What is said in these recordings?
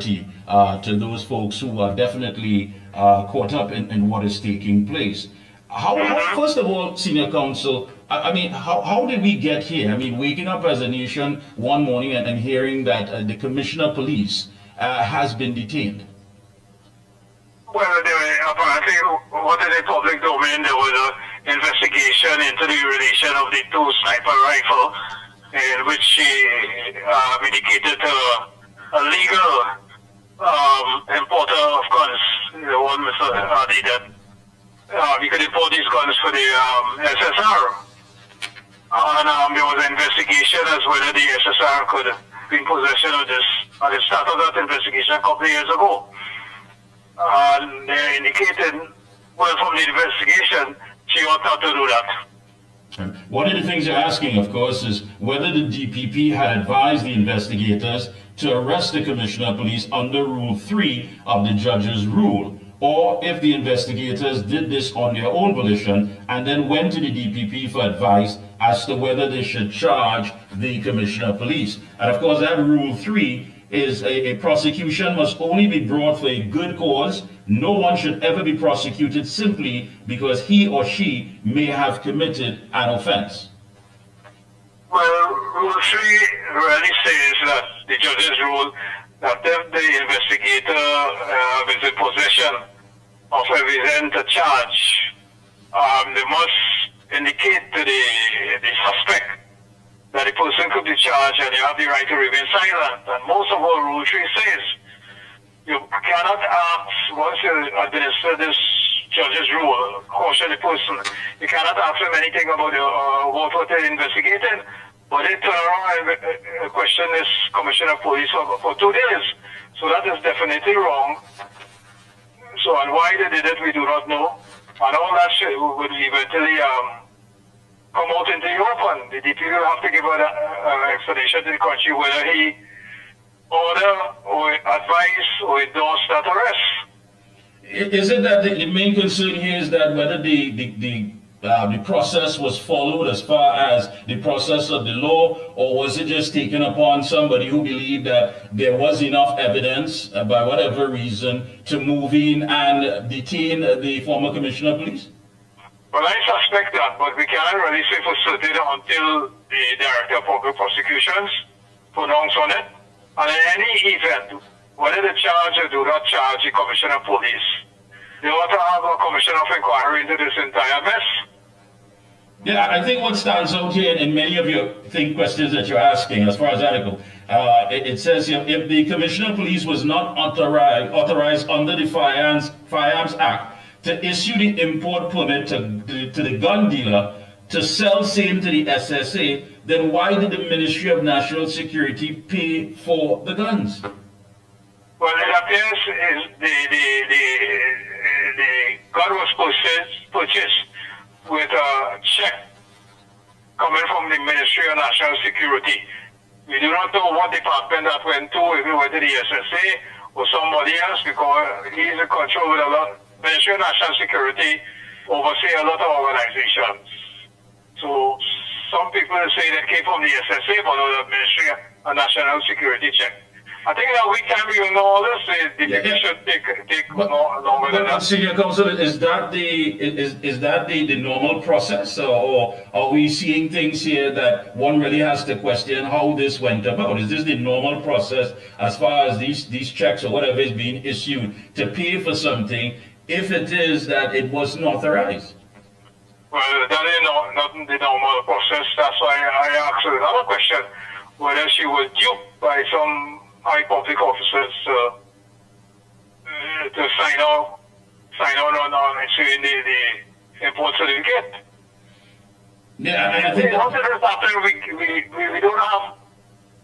clarity to those folks who are definitely caught up in what is taking place. First of all, Senior Counsel, I mean, how did we get here? I mean, waking up as a nation one morning and hearing that the Commissioner of Police has been detained. Well, apparently, what in the public domain, there was an investigation into the relation of the two sniper rifles, in which she indicated a legal importer of guns, the one Mr. Hardy, that he could import these guns for the SSR. And there was an investigation as whether the SSR could be in possession of this. At the start of that investigation a couple of years ago. And they indicated, well, from the investigation, she ought not to do that. One of the things you're asking, of course, is whether the DPP had advised the investigators to arrest the Commissioner of Police under Rule 3 of the judge's rule, or if the investigators did this on their own volition and then went to the DPP for advice as to whether they should charge the Commissioner of Police. And of course, that Rule 3 is a prosecution must only be brought for a good cause. No one should ever be prosecuted simply because he or she may have committed an offense. Well, Rule 3 really says that the judge's rule that if the investigator is in possession of evidence to charge, they must indicate to the suspect that the person could be charged and you have the right to remain silent. And most of all, Rule 3 says you cannot ask, once you administer this judge's rule, caution the person, you cannot ask them anything about what they're investigating, but they turn around and question this Commissioner of Police for 2 days. So that is definitely wrong. So, and why they did it, we do not know. And all that shit would eventually come out into the open. The DP will have to give an explanation to the country whether he order or advise or endorse that arrest. Is it that the main concern here is that whether the process was followed as far as the process of the law, or was it just taken upon somebody who believed that there was enough evidence, by whatever reason, to move in and detain the former Commissioner of Police? Well, I suspect that, but we cannot really say for certain until the Director of Public Prosecutions pronounce on it. And in any event, whether they charge or do not charge the Commissioner of Police, they ought to have a Commission of Inquiry into this entire mess. Yeah, I think what stands out here in many of your questions that you're asking, as far as article, it says here, if the Commissioner of Police was not authorized under the Firearms Act to issue the import permit to the gun dealer to sell same to the SSA, then why did the Ministry of National Security pay for the guns? Well, it appears the gun was purchased with a check coming from the Ministry of National Security. We do not know what department that went to, if it went to the SSA or somebody else, because he's in control with a lot. Ministry of National Security oversee a lot of organizations. So some people say that came from the SSA, but the Ministry of National Security check. I think in a week time we will know all this. The should take longer than that. Senior Counsel, is that the normal process, or are we seeing things here that one really has to question how this went about? Is this the normal process as far as these checks or whatever is being issued to pay for something, if it is that it wasn't authorized? Well, that is not the normal process. That's why I asked her another question, whether she was duped by some high public officers to sign on issuing the import certificate. Yeah, I think how did this happen? We don't have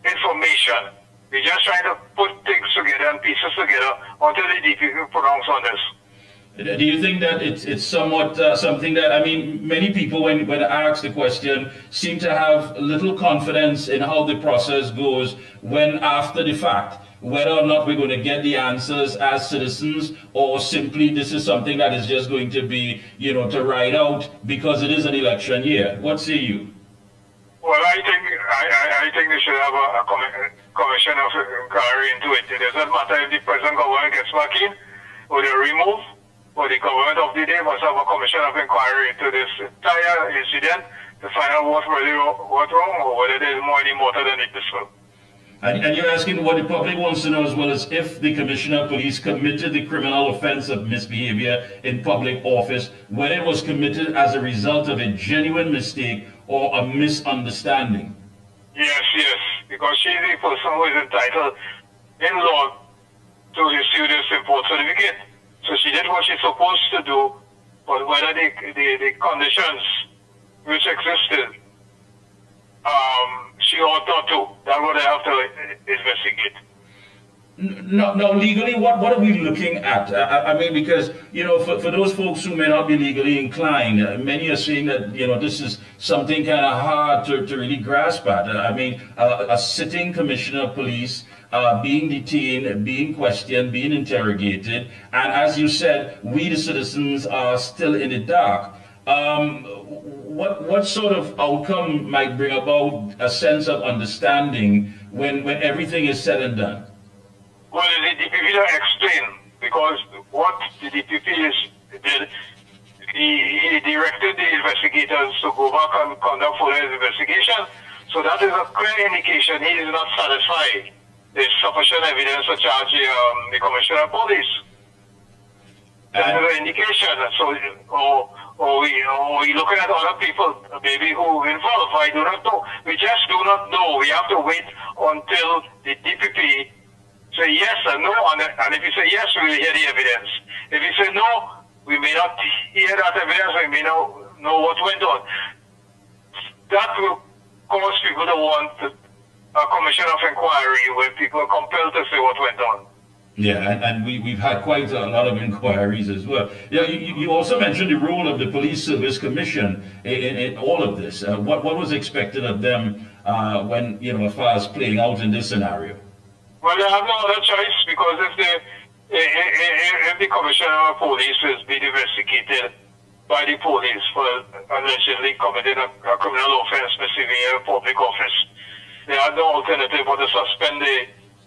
information. We're just trying to put things together and pieces together until the DPP pronounce on this. Do you think that it's somewhat something that, I mean, many people when asked the question seem to have little confidence in how the process goes when after the fact, whether or not we're going to get the answers as citizens, or simply this is something that is just going to be, to ride out because it is an election year? What say you? Well, I think they should have a commission of inquiry into it. It doesn't matter if the present government gets back in, or they remove, or the government of the day must have a commission of inquiry into this entire incident to find out what really went wrong, or whether there's more any motor than it is. And you're asking what the public wants to know as well as if the Commissioner of Police committed the criminal offense of misbehavior in public office when it was committed as a result of a genuine mistake or a misunderstanding. Yes, because she's the person who is entitled in law to receive this import certificate. So she did what she's supposed to do, but whether the conditions which existed, she ought not to. That's what I have to investigate. No, legally, what are we looking at? I mean, because, you know, for those folks who may not be legally inclined, many are saying that, you know, this is something kind of hard to really grasp at. I mean, a sitting commissioner of police being detained, being questioned, being interrogated, and as you said, we the citizens are still in the dark. What sort of outcome might bring about a sense of understanding when everything is said and done? Well, the DPP don't explain, because what the DPP did, he directed the investigators to go back and conduct further investigation. So that is a clear indication he is not satisfied. There's sufficient evidence to charge the Commissioner of Police. That is an indication. So, or we looking at other people, maybe who involved. I do not know. We just do not know. We have to wait until the DPP say yes or no, and if you say yes, we will hear the evidence. If you say no, we may not hear that evidence, we may not know what went on. That will cause people to want a commission of inquiry where people are compelled to say what went on. Yeah, and we've had quite a lot of inquiries as well. Yeah, you also mentioned the role of the Police Service Commission in all of this. What was expected of them when, you know, as far as playing out in this scenario? Well, they have no other choice, because if the Commissioner of Police is being investigated by the police for allegedly committing a criminal offense, misdemeanor, public office, they have no alternative but to suspend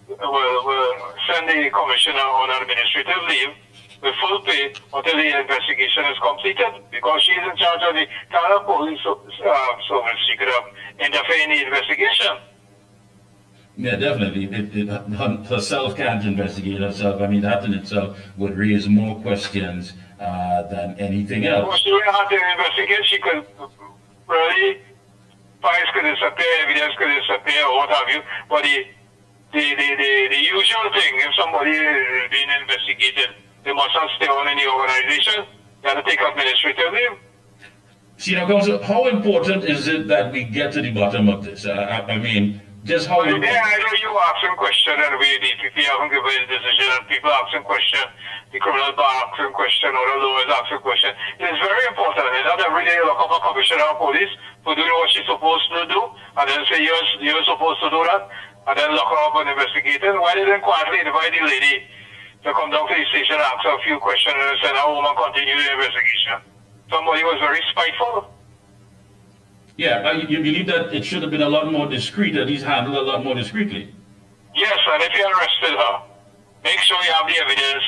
send the Commissioner on administrative leave with full pay until the investigation is completed, because she is in charge of the entire police service. She could have interfered in the investigation. Yeah, definitely. Herself can't investigate herself. I mean, that in itself would raise more questions than anything else. Well, she would have to investigate. She could really, files could disappear, evidence could disappear, or what have you. But the usual thing, if somebody is being investigated, they must not stay on in the organization. They have to take administrative leave. Senior Counsel, how important is it that we get to the bottom of this? I mean, just how... Well, I know you asking questions, and we, the DPP, haven't given a decision, and people asking questions, the criminal bar asking questions, or the lawyers asking questions. It's very important. It's not every day you look up a commissioner of police for doing what she's supposed to do, and then say you're supposed to do that, and then lock her up and investigate it. Why didn't quietly invite the lady to come down to the station and ask her a few questions and send her home and continue the investigation? Somebody was very spiteful. Yeah, you believe that it should have been a lot more discreet, at least handled a lot more discreetly? Yes, and if you arrested her, make sure you have the evidence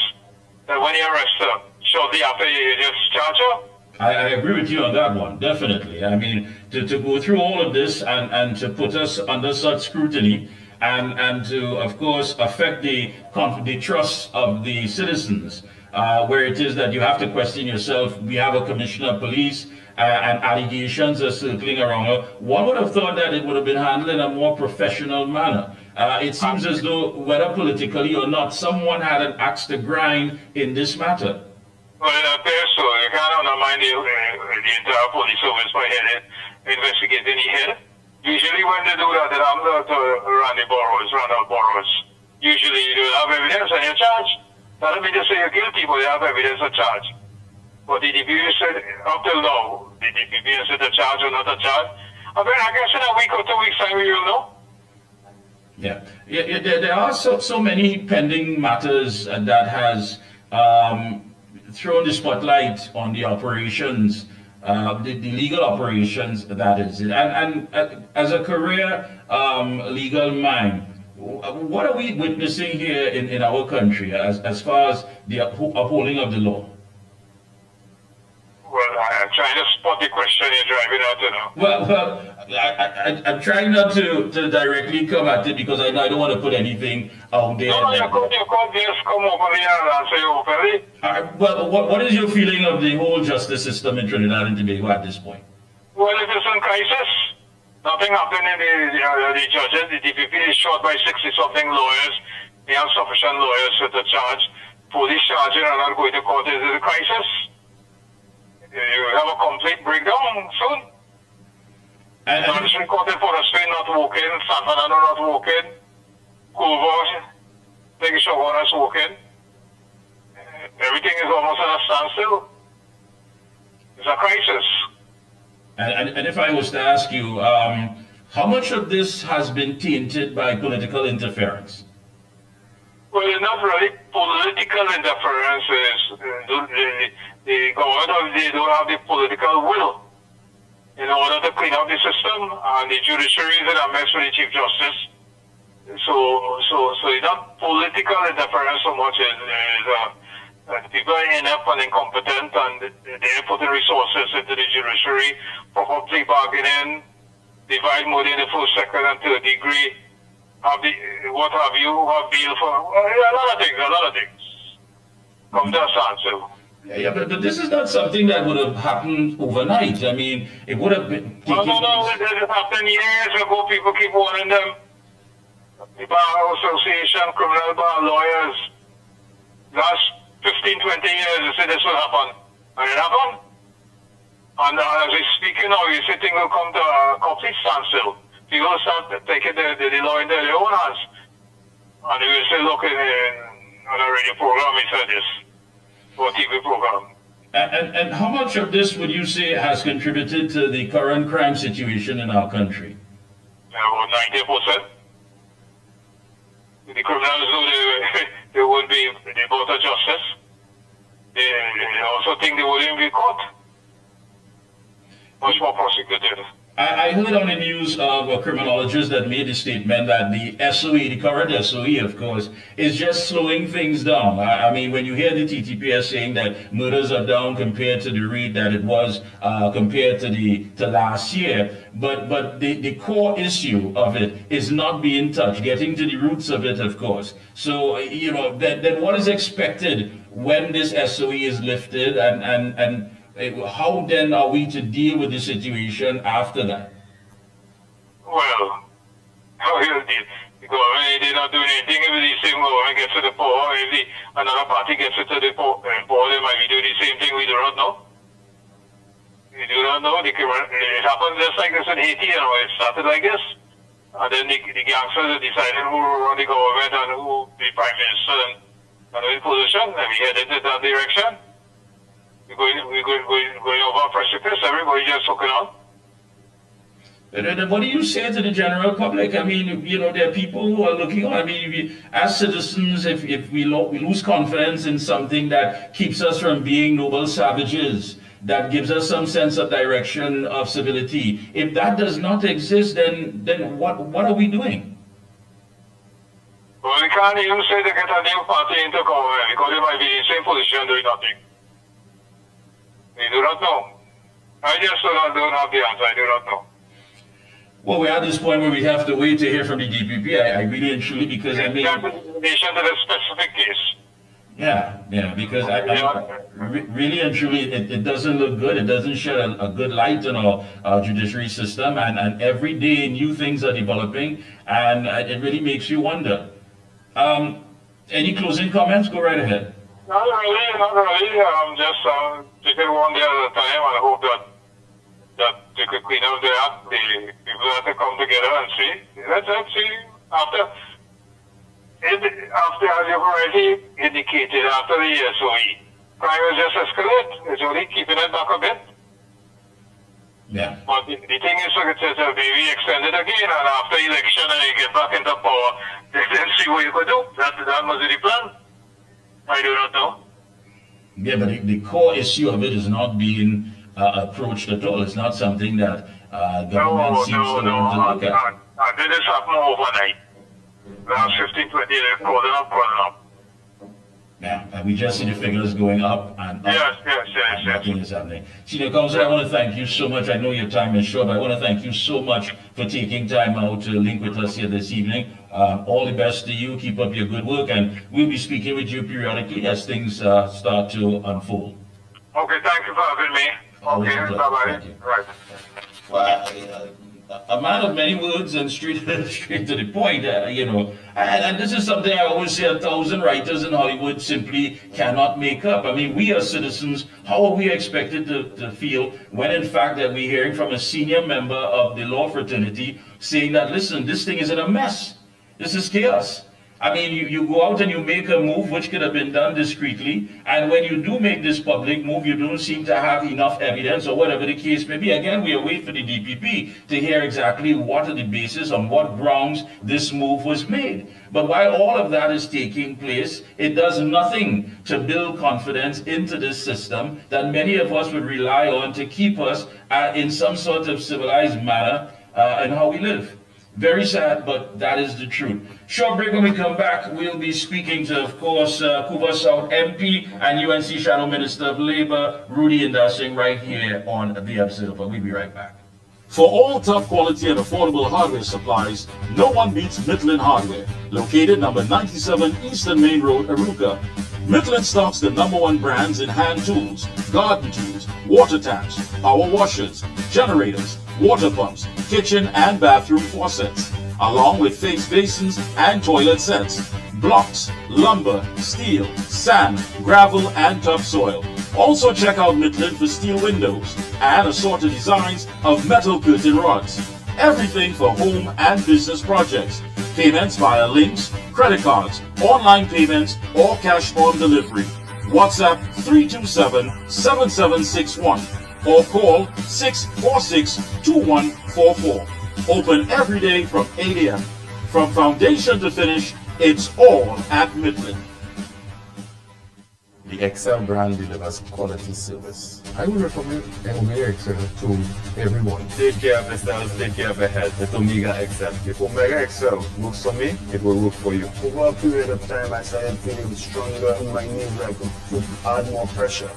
that when you arrest her, shortly after you just charge her. I agree with you on that one, definitely. I mean, to go through all of this and to put us under such scrutiny and to, of course, affect the trust of the citizens, where it is that you have to question yourself. We have a commissioner of police, and allegations are circling around her. One would have thought that it would have been handled in a more professional manner. It seems as though, whether politically or not, someone had an axe to grind in this matter. Well, it appears so. You can't undermine the entire police service by investigating the head. Usually when they do that, they have to run the borrowers. Usually you don't have evidence and you're charged. That doesn't mean to say you're guilty, but you have evidence to charge. But the DPP said, up till now, the DPP has said a charge or not a charge. I mean, I guess in a week or 2 weeks time we will know. Yeah, there are so many pending matters that has thrown the spotlight on the operations, the legal operations, that is it. And as a career legal mind, What are we witnessing here in our country as far as the upholding of the law? Well, I'm trying to spot the question you're driving at, you know. I'm trying not to directly come at it because I don't want to put anything out there. No, you could just come openly and answer you openly. Well, what is your feeling of the whole justice system in Trinidad and Tobago at this point? Well, it is in crisis. Nothing happened in the judges. The DPP is short by 60-something lawyers. They have sufficient lawyers to charge. Police charging and not going to court is a crisis. You have a complete breakdown soon. Management court in Forestry not working, San Fernando not working, Culver, Lake Shogona is working. Everything is almost at a standstill. It's a crisis. And if I was to ask you, how much of this has been tainted by political interference? Well, it's not really political interference. The government they don't have the political will in order to clean up the system, and the judiciary is in a mess with the Chief Justice. So it's not political interference so much as people are inept and incompetent, and they're putting resources into the judiciary, proper plea bargaining, divide money in the first, second, and third degree. Have what have you, have bail for, a lot of things. Come to a standstill. Yeah, but this is not something that would have happened overnight. I mean, it would have been taken... No, it happened years ago. People keep warning them. The Bar Association, criminal bar lawyers, last 15, 20 years, they said this will happen. And it happened. And as we're speaking now, you see things will come to a complete standstill. People will start taking the law into their own hands. And they will say, look, on a radio program, he said this, or TV program. And how much of this would you say has contributed to the current crime situation in our country? About 90%. The criminals know they won't be brought to justice. They also think they wouldn't be caught. Much more prosecuted. I heard on the news of a criminologist that made the statement that the SOE, the current SOE, of course, is just slowing things down. I mean, when you hear the TTPS saying that murders are down compared to the rate that it was compared to last year, but the core issue of it is not being touched, getting to the roots of it, of course. So, you know, then what is expected when this SOE is lifted, and how then are we to deal with the situation after that? Well, how will deal? The government, they're not doing anything. If the same government gets to the power, if another party gets to the power, they might be doing the same thing. We do not know. We do not know. It happened just like this in Haiti, you know. It started like this. And then the gangsters decided who will run the government and who will be prime minister and in position, and we headed in that direction. We're going over a precipice, everybody just looking on. And what do you say to the general public? I mean, you know, there are people who are looking on. I mean, as citizens, if we lose confidence in something that keeps us from being noble savages, that gives us some sense of direction, of civility, if that does not exist, then what are we doing? Well, we can't even say they get a new party into government because they might be in the same position doing nothing. We do not know. I just don't have the answer. I do not know. Well, we're at this point where we have to wait to hear from the DPP. I really and truly, because I mean... Nation to the specific case. Yeah, because really and truly, it doesn't look good. It doesn't shed a good light on our judiciary system, and every day new things are developing, and it really makes you wonder. Any closing comments? Go right ahead. Not really. I'm just taking one day at a time, and I hope that they could clean up the act. The people have to come together and see. Let's see. After, as you've already indicated, after the SOE, crime will just escalate. It's only keeping it back a bit. Yeah. But the thing is to maybe extend it again, and after election, and you get back into power, then see what you could do. That must be the plan. I do not know. Yeah, but the core issue of it is not being approached at all. It's not something that government seems to want to look at. Did this happen overnight? Last 15, 20 days, calling up. Yeah, and we just see the figures going up and up. Yes. Nothing is happening. Senior Counsel, I want to thank you so much. I know your time is short, but I want to thank you so much for taking time out to link with us here this evening. All the best to you. Keep up your good work, and we'll be speaking with you periodically as things start to unfold. Okay, thank you for having me. Okay, bye-bye. Thank you. Right. Well, a man of many words and straight to the point, and this is something I always say 1,000 writers in Hollywood simply cannot make up. I mean, we as citizens, how are we expected to feel when in fact that we're hearing from a senior member of the law fraternity saying that, listen, this thing is in a mess. This is chaos. I mean, you go out and you make a move which could have been done discreetly, and when you do make this public move, you don't seem to have enough evidence or whatever the case may be. Again, we await for the DPP to hear exactly what are the basis, on what grounds this move was made. But while all of that is taking place, it does nothing to build confidence into this system that many of us would rely on to keep us in some sort of civilized manner in how we live. Very sad, but that is the truth. Short break. When we come back, we'll be speaking to, of course, Couva South MP and UNC Shadow Minister of Labor, Rudy Indarsing, right here on The Observer. We'll be right back. For all top quality and affordable hardware supplies, no one beats Midland Hardware, located number 97 Eastern Main Road, Aruca. Midland stocks the #1 brands in hand tools, garden tools, water taps, power washers, generators, water pumps, kitchen and bathroom faucets, along with fixed basins and toilet sets, blocks, lumber, steel, sand, gravel, and topsoil. Also check out Midland for steel windows and assorted designs of metal curtain rods. Everything for home and business projects. Payments via links, credit cards, online payments, or cash on delivery. WhatsApp 327-7761 or call 646-2144. Open every day from 8 a.m. From foundation to finish, it's all at Midland. The Excel brand delivers quality service. I would recommend Omega Excel to everyone. Take care of yourselves, take care of your health with Omega Excel. If Omega Excel works for me, it will work for you. Over a period of time, I started feeling stronger and my knees like to add more pressure.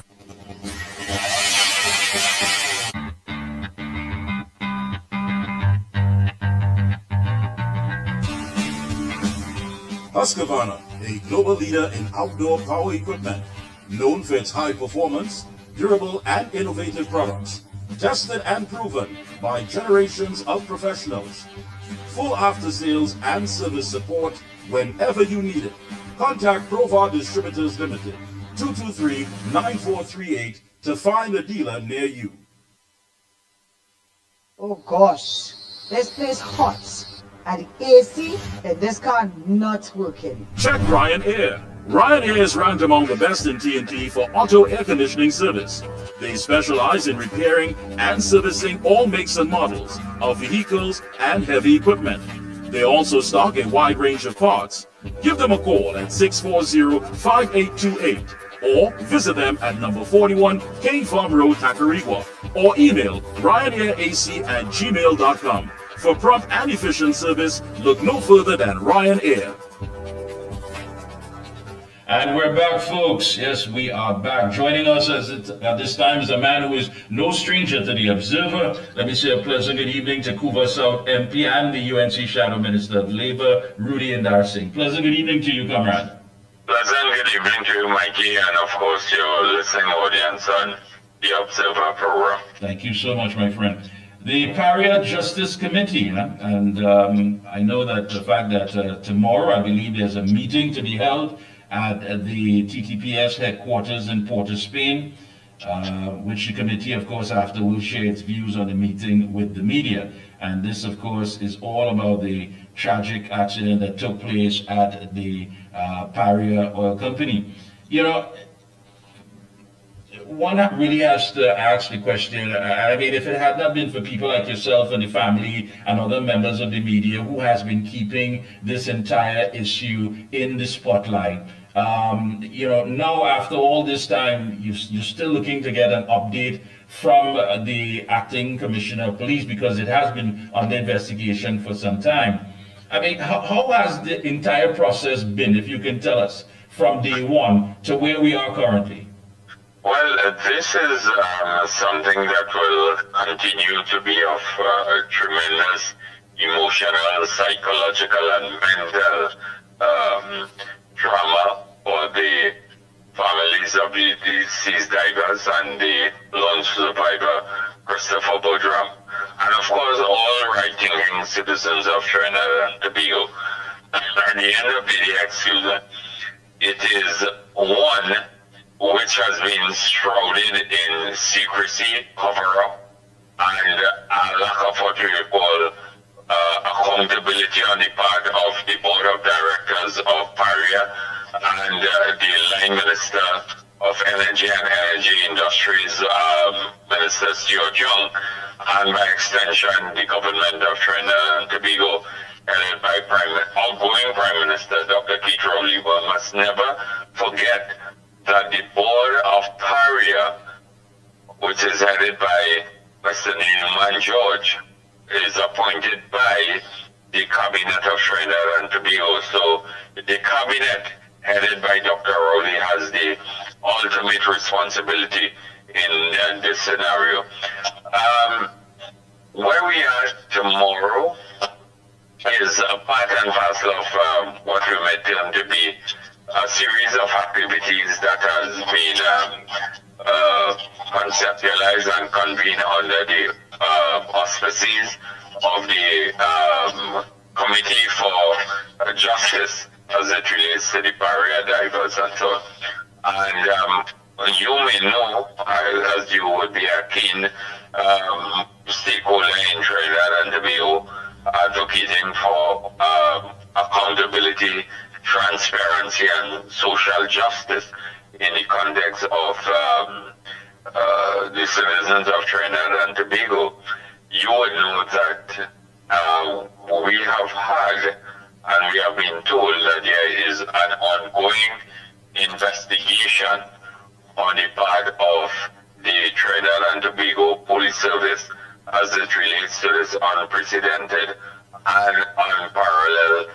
Husqvarna, a global leader in outdoor power equipment, known for its high performance, durable and innovative products, tested and proven by generations of professionals. Full after sales and service support whenever you need it. Contact Provar Distributors Limited, 223-9438 to find a dealer near you. Oh gosh, this place hot. And the AC in this car not working. Check Ryan Air. Ryan Air is ranked among the best in TNT for auto air conditioning service. They specialize in repairing and servicing all makes and models of vehicles and heavy equipment. They also stock a wide range of parts. Give them a call at 640-5828 or visit them at number 41 King Farm Road, Tacarigua, or email ryanairac@gmail.com. For prompt and efficient service, look no further than Ryan Air. And we're back, folks. Yes, we are back. Joining us at this time is a man who is no stranger to The Observer. Let me say a pleasant good evening to Couva South MP and the UNC Shadow Minister of Labor, Rudy Indarsing. Pleasant good evening to you, comrade. Pleasant good evening to you, Mikey, and of course your listening audience on The Observer program. Thank you so much, my friend. The Paria Justice Committee, and I know that the fact that tomorrow, I believe there's a meeting to be held at the TTPS headquarters in Port of Spain, which the committee, of course, after will share its views on the meeting with the media. And this, of course, is all about the tragic accident that took place at the Paria Oil Company. You know, one really has to ask the question, I mean, if it had not been for people like yourself and the family and other members of the media who has been keeping this entire issue in the spotlight, you know, now after all this time, you're still looking to get an update from the acting commissioner of police because it has been under investigation for some time. I mean, how has the entire process been, if you can tell us, from day one to where we are currently? Well, this is something that will continue to be of tremendous emotional, psychological, and mental trauma for the families of the deceased divers and the lone survivor, Christopher Boudram, and of course all right-thinking citizens of Trinidad and Tobago. At the end of the day, it is one which has been shrouded in secrecy, cover-up, and a lack of what we call accountability on the part of the board of directors of PARIA and the line minister of energy and energy industries, Minister Stuart Young, and by extension the government of Trinidad and Tobago, headed by outgoing Prime Minister Dr. Keith Rowley. We must never forget that the board of PARIA, which is headed by Mr. Neilman George, is appointed by the cabinet of Trinidad and Tobago. So the cabinet headed by Dr. Rowley has the ultimate responsibility in this scenario. Where we are tomorrow is a part and parcel of what we may term to be a series of activities that has been conceptualized and convened under the auspices of the Committee for Justice as it relates to the barrier divers and so on. And you may know, as you would be a keen stakeholder in Trinidad and Tobago, advocating for accountability, transparency, and social justice in the context of the citizens of Trinidad and Tobago. You would know that we have had and we have been told that there is an ongoing investigation on the part of the Trinidad and Tobago Police Service as it relates to this unprecedented and unparalleled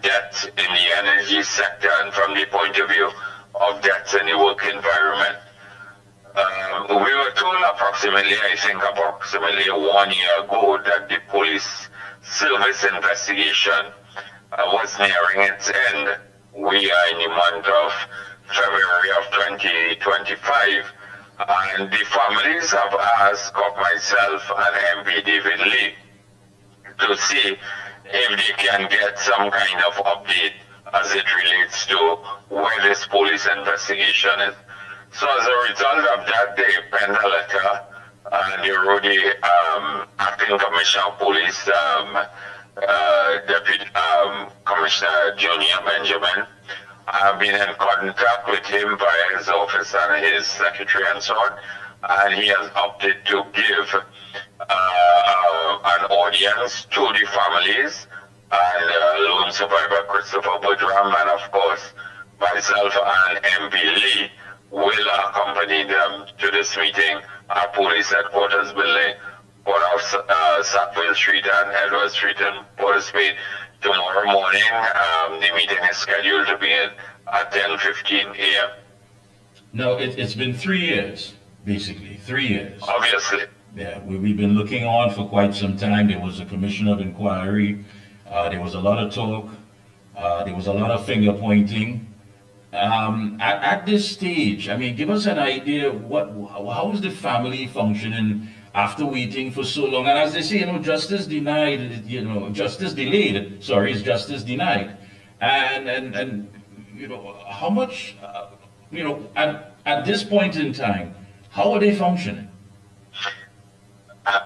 deaths in the energy sector and from the point of view of deaths in the work environment. We were told approximately 1 year ago that the police service investigation was nearing its end. We are in the month of February of 2025, and the families have asked of myself and MP David Lee to see if they can get some kind of update as it relates to where this police investigation is. So as a result of that, they penned a letter and they wrote the Acting Commissioner of Police, Deputy Commissioner Junior Benjamin. I've been in contact with him via his office and his secretary and so on, and he has opted to give an audience to the families and lone survivor Christopher Boudram, and of course myself and MP Lee will accompany them to this meeting at Police Headquarters Building, Port of Sackville Street and Edward Street in Port of Spain. Tomorrow morning, the meeting is scheduled to begin at 10:15 a.m. No, it's been 3 years, basically, 3 years. Obviously. Yeah, we've been looking on for quite some time. There was a commission of inquiry. There was a lot of talk. There was a lot of finger pointing. At this stage, I mean, give us an idea, how is the family functioning after waiting for so long? And as they say, justice denied, justice delayed, sorry, is justice denied. And how much, at this point in time, how are they functioning?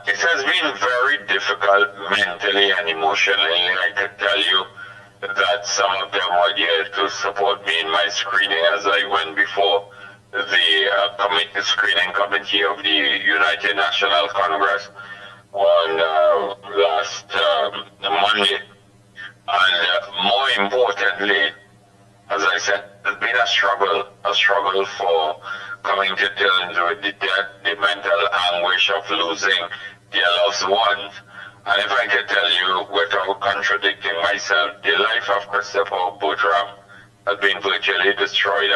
It has been very difficult mentally and emotionally. I can tell you that some of them were here to support me in my screening as I went before the screening committee of the United National Congress on last Monday. And more importantly, as I said, there's been a struggle for coming to terms with the death, the mental anguish of losing their loved ones. And if I could tell you without contradicting myself, the life of Christopher Boutram has been virtually destroyed.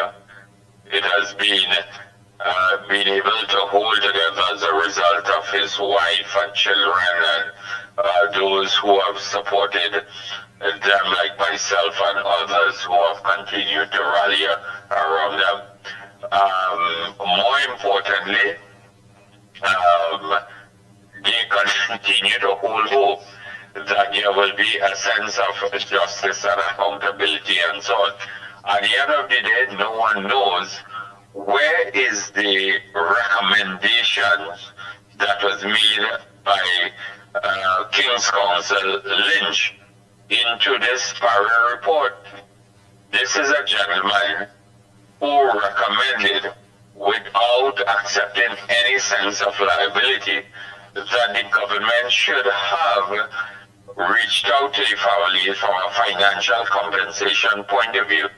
It has been able to hold together as a result of his wife and children and those who have supported them, like myself and others who have continued to rally around them. More importantly, they continue to hold hope that there will be a sense of justice and accountability and so on. At the end of the day, no one knows where is the recommendations that was made by King's Counsel Lynch into this Parry report. This is a gentleman who recommended, without accepting any sense of liability, that the government should have reached out to the families from a financial compensation point of view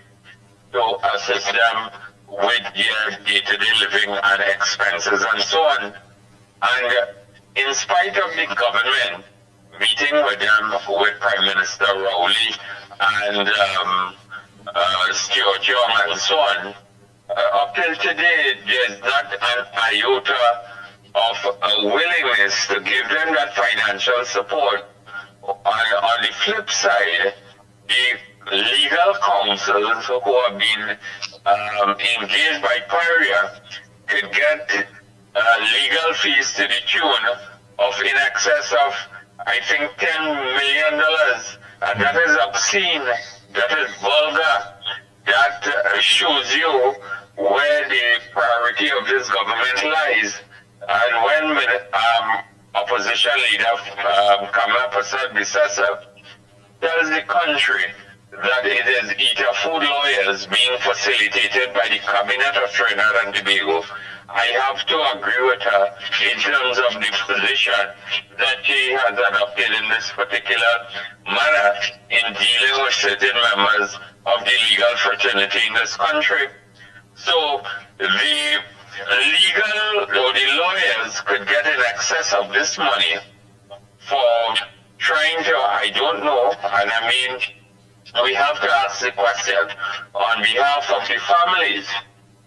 to assist them with their day-to-day living and expenses and so on. And in spite of the government meeting with them, with Prime Minister Rowley and Stuart Young and so on, up till today, there's not an iota of a willingness to give them that financial support. On the flip side, the legal counsels who have been engaged by Paria could get legal fees to the tune of in excess of, I think, $10 million. And that is obscene, that is vulgar. That shows you where the priority of this government lies. And when opposition leader Kamala Persad-Bissessar tells the country that it is either food lawyers being facilitated by the cabinet of Trinidad and Tobago, I have to agree with her in terms of the position that she has adopted in this particular manner in dealing with certain members of the legal fraternity in this country. So the lawyers could get in excess of this money for trying to, I don't know, and I mean, we have to ask the question on behalf of the families.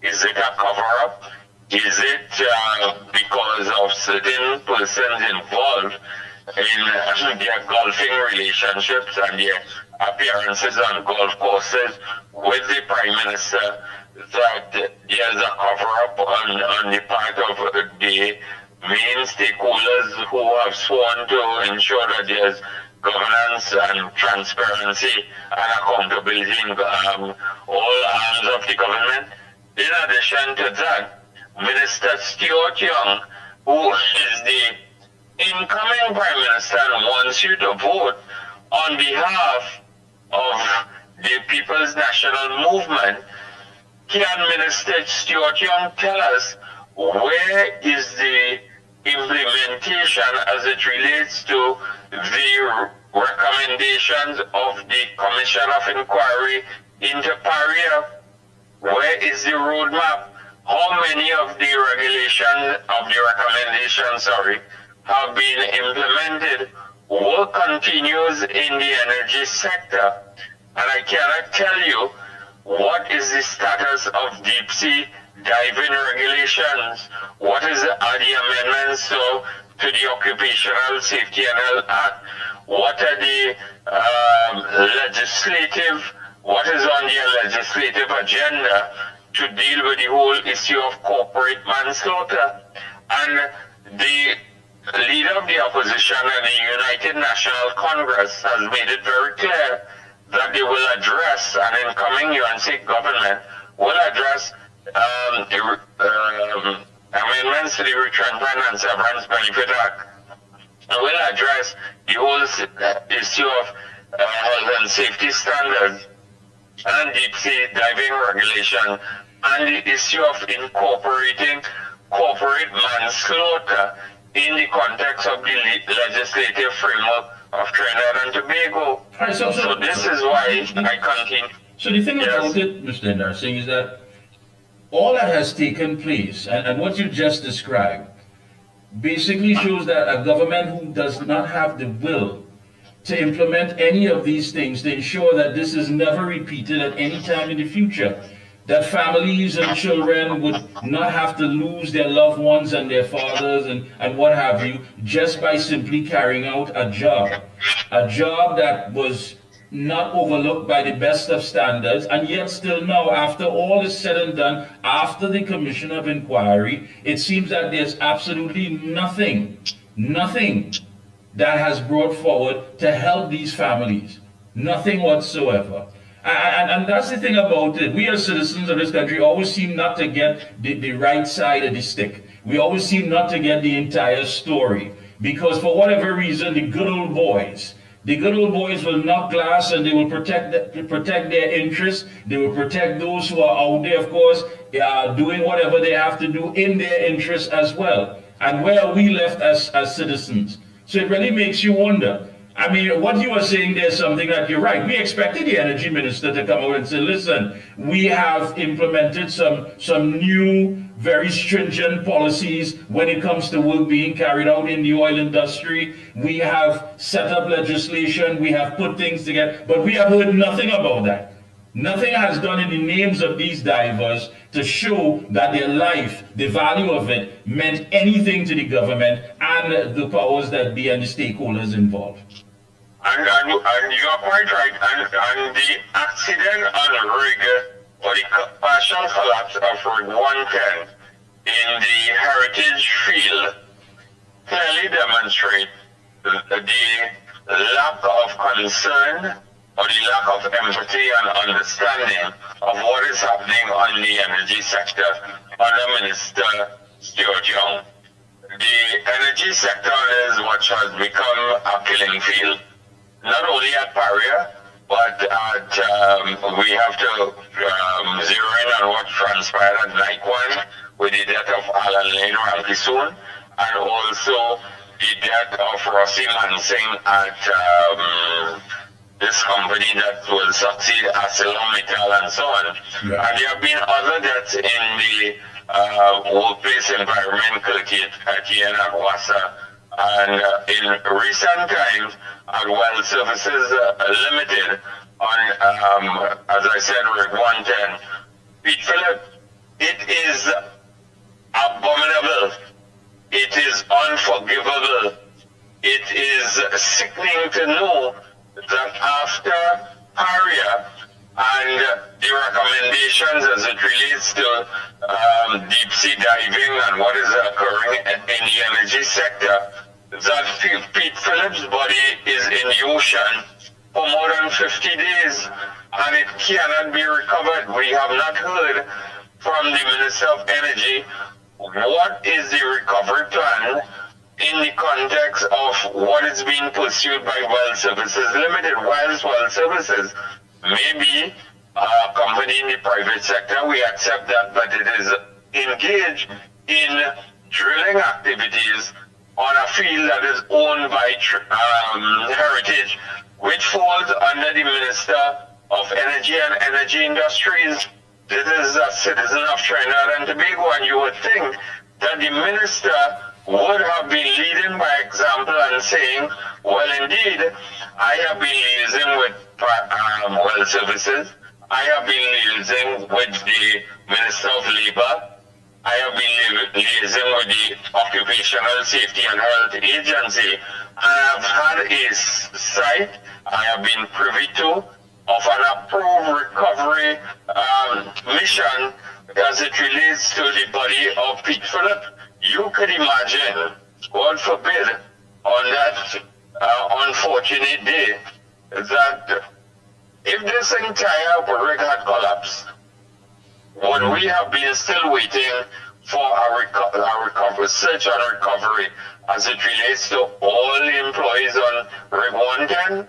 Is it a cover-up? Is it because of certain persons involved in their golfing relationships and their appearances on golf courses with the Prime Minister that there's a cover-up on the part of the main stakeholders who have sworn to ensure that there's governance and transparency and accountability in all arms of the government? In addition to that, Minister Stuart Young, who is the incoming Prime Minister and wants you to vote on behalf of the People's National Movement, can Minister Stuart Young tell us where is the implementation as it relates to the recommendations of the Commission of Inquiry into Paria? Where is the roadmap? How many of the recommendations, have been implemented? Work continues in the energy sector, and I cannot tell you what is the status of deep sea diving regulations. What are the amendments to the Occupational Safety and Health Act? What are the what is on the legislative agenda to deal with the whole issue of corporate manslaughter? And the leader of the opposition and the United National Congress has made it very clear that they will address, an incoming UNC government will address amendments to the Retrenchment and Severance Benefit Act, will address the whole issue of health and safety standards and deep sea diving regulation, and the issue of incorporating corporate manslaughter in the context of the legislative framework of Trinidad and Tobago. Right, so this is why I continue. So the thing about it, Mr. Ndar Singh, is that all that has taken place, and what you just described, basically shows that a government who does not have the will to implement any of these things to ensure that this is never repeated at any time in the future, that families and children would not have to lose their loved ones and their fathers and what have you, just by simply carrying out a job that was not overlooked by the best of standards, and yet still now, after all is said and done, after the commission of inquiry, it seems that there's absolutely nothing that has brought forward to help these families. Nothing whatsoever. And that's the thing about it. We as citizens of this country always seem not to get the right side of the stick. We always seem not to get the entire story. Because for whatever reason, the good old boys will knock glass and they will protect their interests. They will protect those who are out there, of course, doing whatever they have to do in their interests as well. And where are we left as citizens? So it really makes you wonder. I mean, what you are saying, there's something that you're right. We expected the energy minister to come out and say, listen, we have implemented some new, very stringent policies when it comes to work being carried out in the oil industry. We have set up legislation, we have put things together, but we have heard nothing about that. Nothing has done in the names of these divers to show that their life, the value of it, meant anything to the government and the powers that be and the stakeholders involved. And you are quite right. And the accident on the rig, or the partial collapse of rig 110 in the heritage field, clearly demonstrate the lack of concern or the lack of empathy and understanding of what is happening on the energy sector under Minister Stuart Young. The energy sector is what has become a killing field. Not only at Paria, but we have to zero in on what transpired at Naikwan with the death of Alan Lane Ramkisoon, and also the death of Rossi Mansingh at this company that will succeed ArcelorMittal and so on. Yeah. And there have been other deaths in the workplace environment, Kirky and at Wassa. And in recent times, at Well Services Limited, on, as I said, Rig 110, Pete Phillip, it is abominable. It is unforgivable. It is sickening to know that after Paria and the recommendations as it relates to deep sea diving and what is occurring in the energy sector, that Pete Phillips' body is in the ocean for more than 50 days and it cannot be recovered. We have not heard from the Minister of Energy what is the recovery plan in the context of what is being pursued by Well Services Limited. Whilst Well Services may be a company in the private sector, we accept that, but it is engaged in drilling activities on a field that is owned by Heritage, which falls under the Minister of Energy and Energy Industries. This is a citizen of Trinidad and Tobago, and you would think that the minister would have been leading by example and saying, well, indeed, I have been liaising with Well Services, I have been liaising with the Minister of Labour, I have been liaising with the Occupational Safety and Health Agency. I have had a site I have been privy to of an approved recovery mission as it relates to the body of Pete Phillip. You could imagine, God forbid, on that unfortunate day, that if this entire rig had collapsed, would we have been still waiting for a recovery, search and recovery as it relates to all the employees on Rig 110?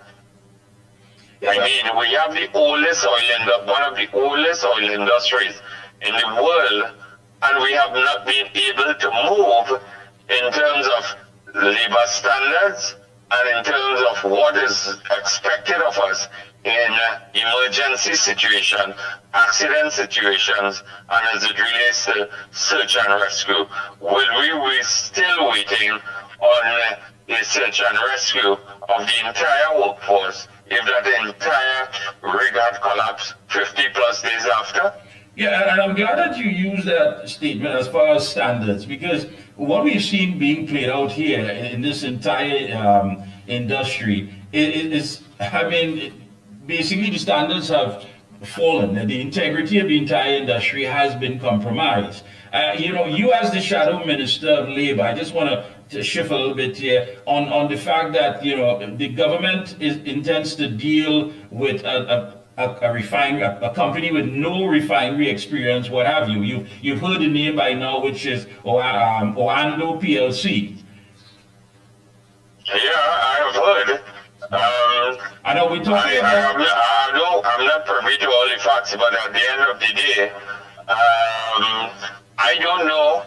I mean, we have the oldest one of the oldest oil industries in the world, and we have not been able to move in terms of labor standards and in terms of what is expected of us in emergency situation, accident situations, and as it relates to search and rescue? Will we be still waiting on a search and rescue of the entire workforce if that entire rig had collapsed 50 plus days after? Yeah, and I'm glad that you use that statement as far as standards, because what we've seen being played out here in this entire industry is, I mean, basically the standards have fallen, and the integrity of the entire industry has been compromised. You know, you as the shadow minister of labor, I just want to shift a little bit here on the fact that, you know, the government intends to deal with a company with no refinery experience, what have you. You've heard the name by now, which is Oando PLC. Yeah, I have heard. I know we talking about. I'm not privy to all the facts, but at the end of the day, I don't know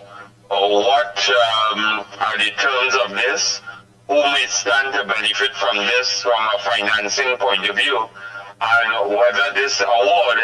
what are the terms of this, who may stand to benefit from this from a financing point of view, and whether this award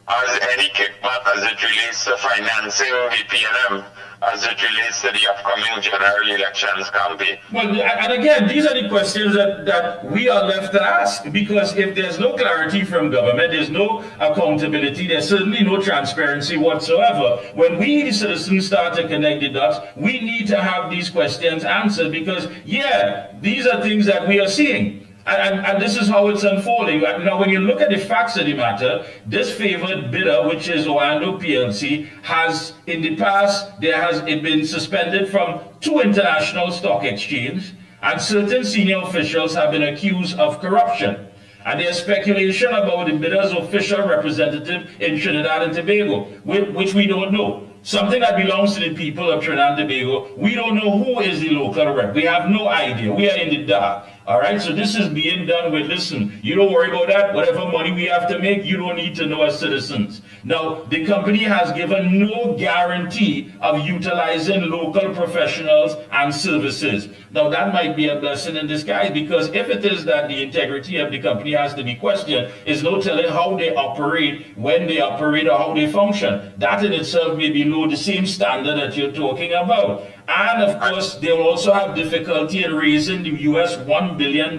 has any kickback as it relates to financing the PNM, as it relates to the upcoming general elections campaign. Well, and again, these are the questions that we are left to ask, because if there's no clarity from government, there's no accountability, there's certainly no transparency whatsoever. When we, the citizens, start to connect the dots, we need to have these questions answered, because, yeah, these are things that we are seeing. And this is how it's unfolding. Now, when you look at the facts of the matter, this favored bidder, which is Oando PLC, has, in the past, it been suspended from 2 international stock exchanges, and certain senior officials have been accused of corruption. And there's speculation about the bidder's official representative in Trinidad and Tobago, which we don't know. Something that belongs to the people of Trinidad and Tobago, we don't know who is the local rep. We have no idea. We are in the dark. All right, so this is being done with, listen, you don't worry about that. Whatever money we have to make, you don't need to know as citizens. Now, the company has given no guarantee of utilizing local professionals and services. Now, that might be a blessing in disguise, because if it is that the integrity of the company has to be questioned, it's no telling how they operate, when they operate, or how they function. That in itself may be low, the same standard that you're talking about. And of course, they will also have difficulty in raising the US $1 billion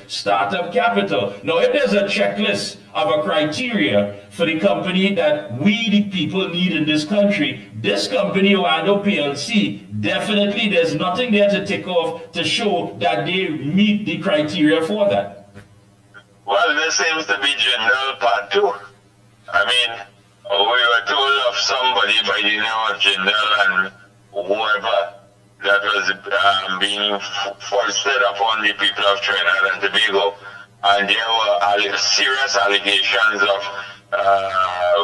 startup capital. Now, if there's a checklist of a criteria for the company that we, the people, need in this country, this company, Oando PLC, definitely there's nothing there to tick off to show that they meet the criteria for that. Well, there seems to be Jindal Part 2. I mean, we were told of somebody by the name of Jindal and whoever that was being foisted upon the people of Trinidad and Tobago, and there were serious allegations of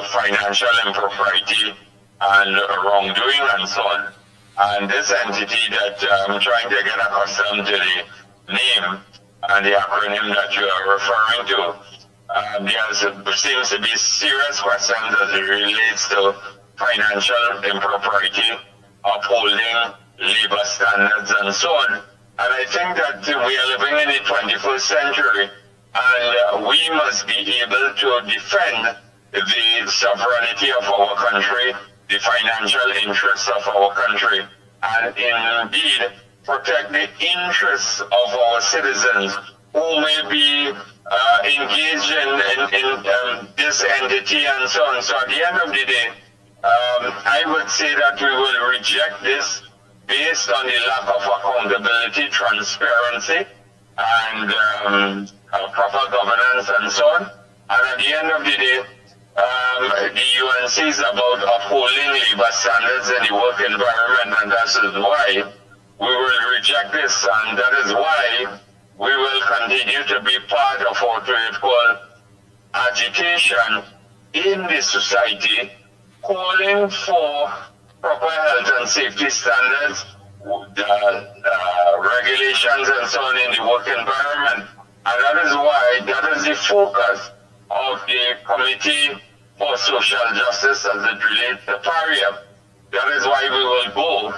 financial impropriety and wrongdoing and so on. And this entity that I'm trying to get accustomed to the name and the acronym that you are referring to, there seems to be serious questions as it relates to financial impropriety, upholding labor standards and so on. And I think that we are living in the 21st century, and we must be able to defend the sovereignty of our country, the financial interests of our country, and indeed protect the interests of our citizens who may be engaged in this entity and so on. So at the end of the day, I would say that we will reject this based on the lack of accountability, transparency, and proper governance and so on. And at the end of the day, the UNC is about upholding labor standards in the work environment, and that is why we will reject this, and that is why we will continue to be part of what we call agitation in the society, calling for proper health and safety standards, regulations and so on in the work environment. And that is why that is the focus of the Committee for Social Justice as it relates to PARIA. That is why we will go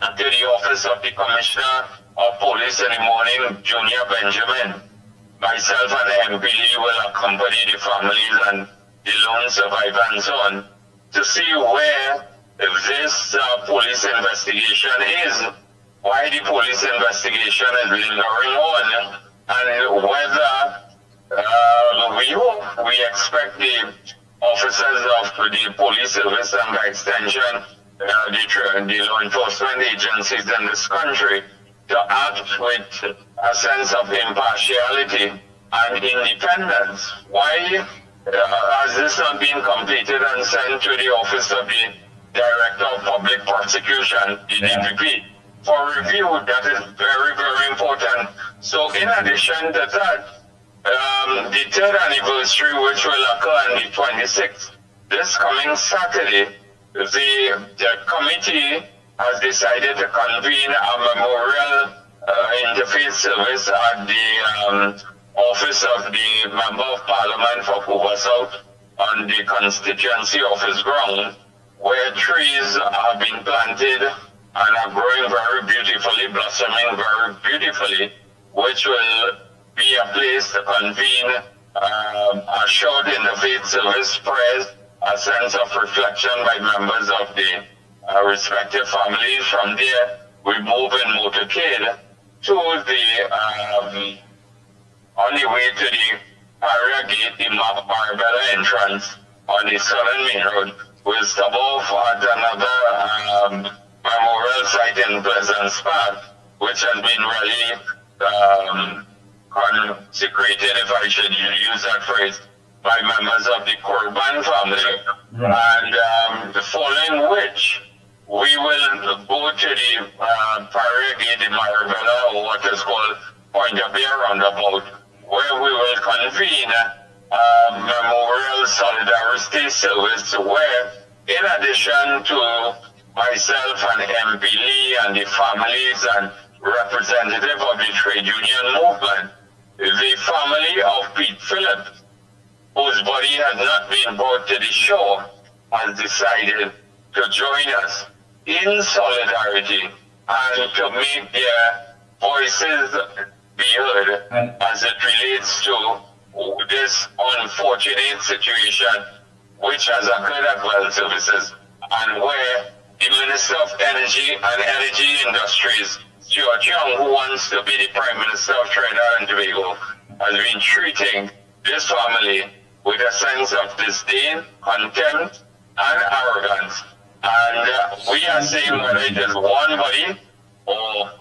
to the office of the Commissioner of Police in the morning, Junior Benjamin, myself and the MP will accompany the families and the lone survivor and so on to see where this police investigation is, why the police investigation is lingering on, and whether we expect the officers of the police service and by extension the law enforcement agencies in this country to act with a sense of impartiality and independence. Why has this not been completed and sent to the Office of the Director of Public Prosecution, the DPP, for review? That is very, very important. So in addition to that, the third anniversary, which will occur on the 26th, this coming Saturday, the committee has decided to convene a memorial interfaith service at the office of the Member of Parliament for Hoover South on the constituency office ground, where trees have been planted and are growing very beautifully, blossoming very beautifully, which will be a place to convene a short interfaith service, prayers, a sense of reflection by members of the respective families. From there, we move in motorcade to the on the way to the Area Gate, the Marbella entrance on the southern main road. We'll stop off at another memorial site in Pleasance Park, which has been really consecrated, if I should use that phrase, by members of the Kurban family. Right. And following which, we will go to the Area Gate, the Marbella, or what is called Point of Bear Roundabout, where we will convene a memorial solidarity service where, in addition to myself and MP Lee and the families and representative of the trade union movement, the family of Pete Phillip, whose body has not been brought to the shore, has decided to join us in solidarity and to make their voices be heard as it relates to this unfortunate situation which has occurred at Well Services, and where the Minister of Energy and Energy Industries, Stuart Young, who wants to be the Prime Minister of Trinidad and Tobago, has been treating this family with a sense of disdain, contempt, and arrogance. And we are saying whether it is one body or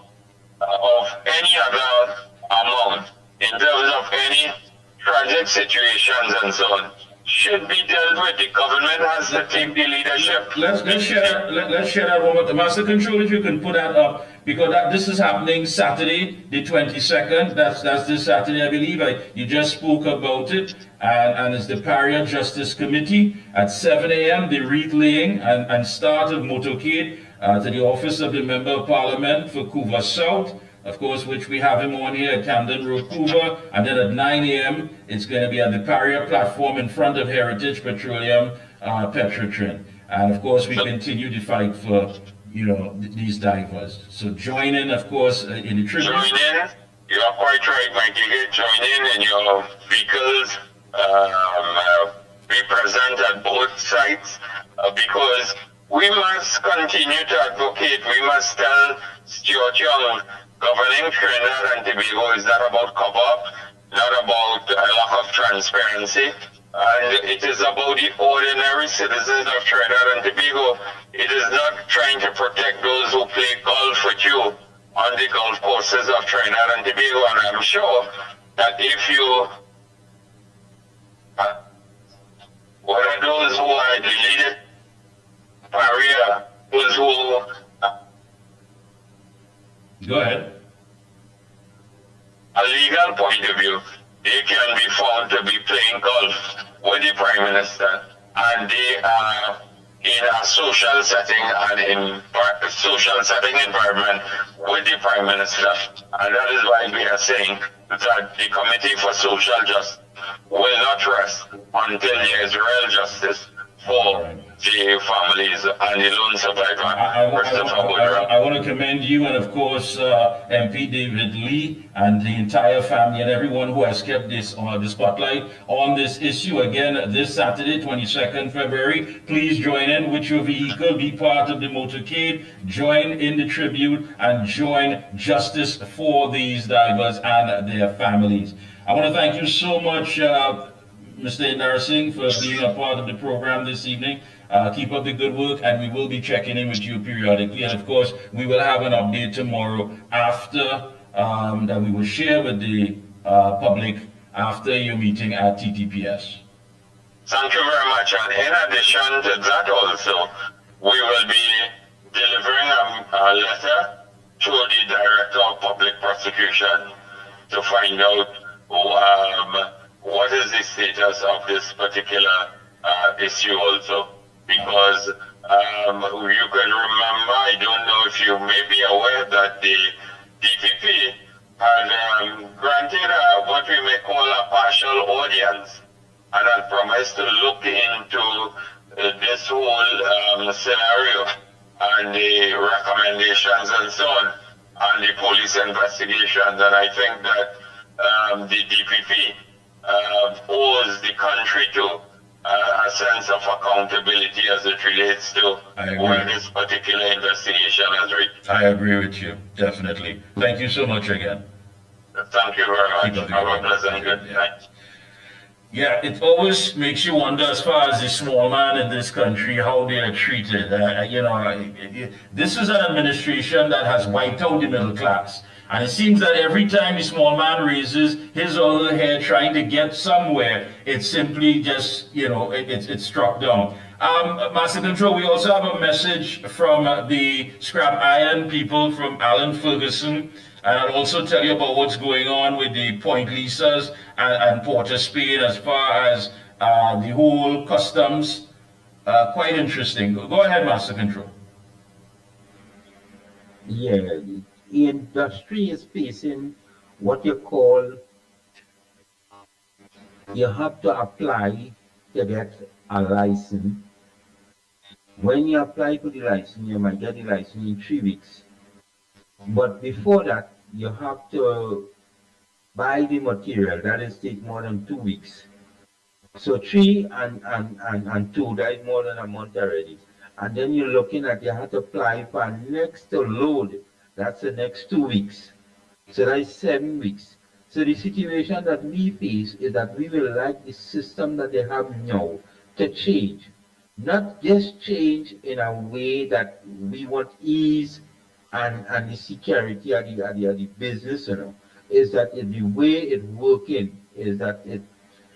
of any other amount, in terms of any tragic situations and so on, should be dealt with. The government has to take the leadership. Let's share that one with Master Control, if you can put that up, because this is happening Saturday, the 22nd. That's this Saturday, I believe. You just spoke about it, and it's the Pariah Justice Committee at 7 a.m. The wreath laying and start of motorcade to the office of the Member of Parliament for Hoover South, of course, which we have him on here at Camden Road, Hoover. And then at 9 a.m., it's going to be at the Pariah platform in front of Heritage Petroleum Petrotrin. And of course, we continue to fight for, these divers. So join in, of course, in the tribute. Join in. You are quite right, Mickie K. Join in your vehicles. Be present at both sites because we must continue to advocate. We must tell Stuart Young, governing Trinidad and Tobago is not about cover-up, not about a lack of transparency, and it is about the ordinary citizens of Trinidad and Tobago. It is not trying to protect those who play golf with you on the golf courses of Trinidad and Tobago, and I'm sure that if you what are those who are the leaders, Pariah, those who Go ahead. A legal point of view, they can be found to be playing golf with the Prime Minister, and they are in a social setting and in social setting environment with the Prime Minister. And that is why we are saying that the Committee for Social Justice will not rest until there is real justice for the families and the lone survivor, Christopher Woodruff. I want to commend you and, of course, MP David Lee and the entire family and everyone who has kept this the spotlight on this issue. Again, this Saturday, 22nd February, please join in with your vehicle, be part of the motorcade, join in the tribute, and join justice for these divers and their families. I want to thank you so much, Mr. Indar Singh, for being a part of the program this evening. Keep up the good work, and we will be checking in with you periodically. And of course, we will have an update tomorrow after that we will share with the public after your meeting at TTPS. Thank you very much. And in addition to that also, we will be delivering a letter to the Director of Public Prosecution to find out what is the status of this particular issue also. Because you can remember, I don't know if you may be aware that the DPP had granted what we may call a partial audience and had promised to look into this whole scenario and the recommendations and so on, and the police investigations. And I think that the DPP owes the country to a sense of accountability as it relates to where this particular investigation has reached. I agree with you, definitely. Thank you so much again. Thank you very much. Have a pleasant good night. Yeah, it always makes you wonder, as far as the small man in this country, how they are treated. This is an administration that has wiped out the middle class. And it seems that every time the small man raises his or her head trying to get somewhere, it's simply just, it's struck down. Master Control, we also have a message from the scrap iron people from Alan Ferguson. And I'll also tell you about what's going on with the Point Lisas and Port of Spain as far as the whole customs. Quite interesting. Go ahead, Master Control. Yeah, the industry is facing what you call, you have to apply to get a license. When you apply for the license, you might get the license in 3 weeks. But before that, you have to buy the material. That is take more than 2 weeks. So 3 and 2, that is more than a month already. And then you're looking at, you have to apply for next load. That's the next 2 weeks. So that is 7 weeks. So the situation that we face is that we will like the system that they have now to change. Not just change in a way that we want ease and the security of the business, is that the way it's working is that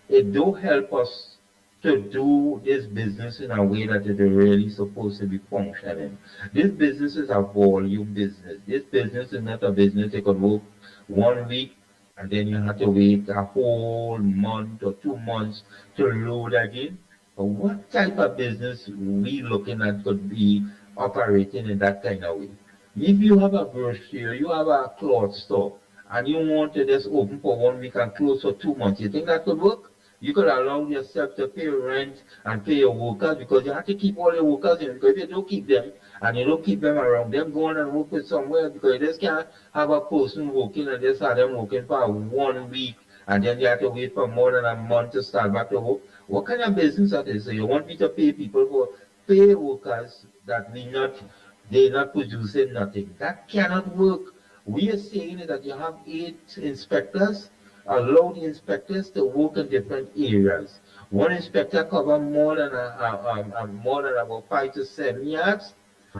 it don't help us to do this business in a way that it is really supposed to be functioning. This business is a volume business. This business is not a business that could work 1 week and then you have to wait a whole month or 2 months to load again. But what type of business we looking at could be operating in that kind of way? If you have a grocery, you have a cloth store, and you want to just open for 1 week and close for 2 months, you think that could work? You could allow yourself to pay rent and pay your workers, because you have to keep all your workers in. Because if you don't keep them, and you don't keep them around, them going and working somewhere, because you just can't have a person working and just have them working for 1 week, and then you have to wait for more than a month to start back to work. What kind of business that is? So you want me to pay people for pay workers that they're not producing nothing? That cannot work. We are saying that you have 8 inspectors, allow the inspectors to work in different areas. One inspector cover more than about 5 to 7 yards,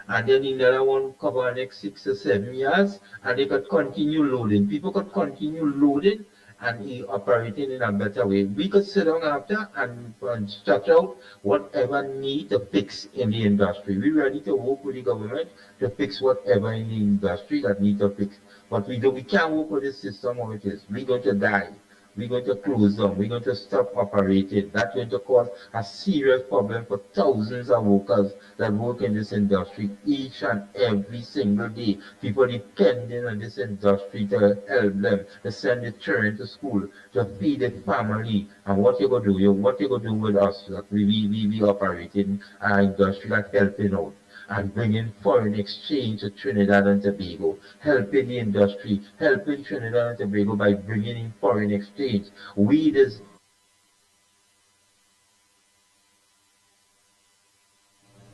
and then another one cover the next 6 to 7 yards, and they could continue loading. People could continue loading and operating in a better way. We could sit down after and stretch out whatever need to fix in the industry. We're ready to work with the government to fix whatever in the industry that need to fix. But we can't work with this system how it is. We're going to die. we're going to close down, we're going to stop operating. That's going to cause a serious problem for thousands of workers that work in this industry each and every single day. People depending on this industry to help them, to send the children to school, to feed the family. And what you gonna do? What you gonna do with us? That we operating an industry that's helping out and bringing foreign exchange to Trinidad and Tobago, helping the industry, helping Trinidad and Tobago by bringing in foreign exchange. We this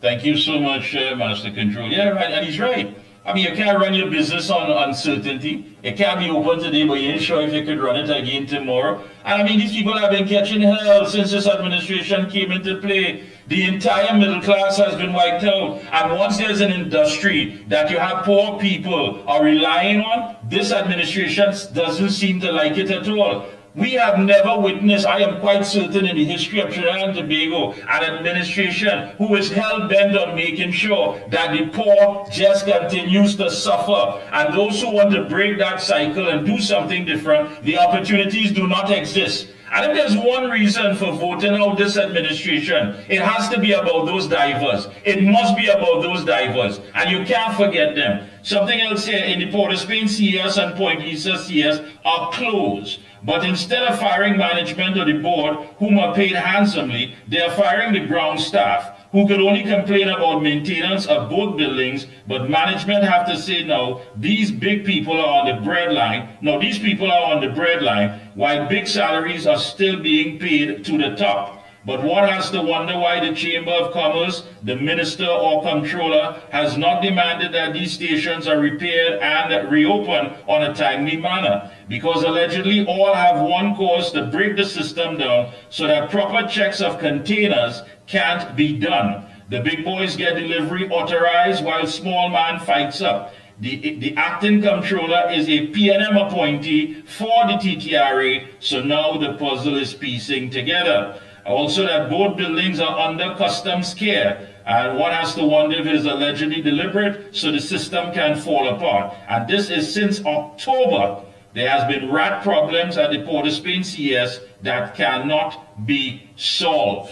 Thank you so much, Master Control. Yeah, right, and he's right. I mean, you can't run your business on uncertainty. It can't be open today, but you ain't sure if you could run it again tomorrow. And I mean, these people have been catching hell since this administration came into play. The entire middle class has been wiped out. And once there's an industry that you have poor people are relying on, this administration doesn't seem to like it at all. We have never witnessed, I am quite certain in the history of Trinidad and Tobago, an administration who is hell-bent on making sure that the poor just continues to suffer. And those who want to break that cycle and do something different, the opportunities do not exist. And if there's one reason for voting out this administration, it has to be about those divers. It must be about those divers. And you can't forget them. Something else here, in the Port of Spain CS and Point Isa CS are closed. But instead of firing management or the board, whom are paid handsomely, they are firing the ground staff, who could only complain about maintenance of both buildings, but management have to say, no, these big people are on the bread line. No, these people are on the bread line, while big salaries are still being paid to the top. But one has to wonder why the Chamber of Commerce, the minister or controller, has not demanded that these stations are repaired and reopened on a timely manner. Because allegedly all have one cause: to break the system down so that proper checks of containers can't be done. The big boys get delivery authorized while small man fights up. The acting controller is a PNM appointee for the TTRA, so now the puzzle is piecing together. Also, that both buildings are under customs care, and one has to wonder if it is allegedly deliberate so the system can fall apart. And this is since October. There has been rat problems at the Port of Spain CS that cannot be solved.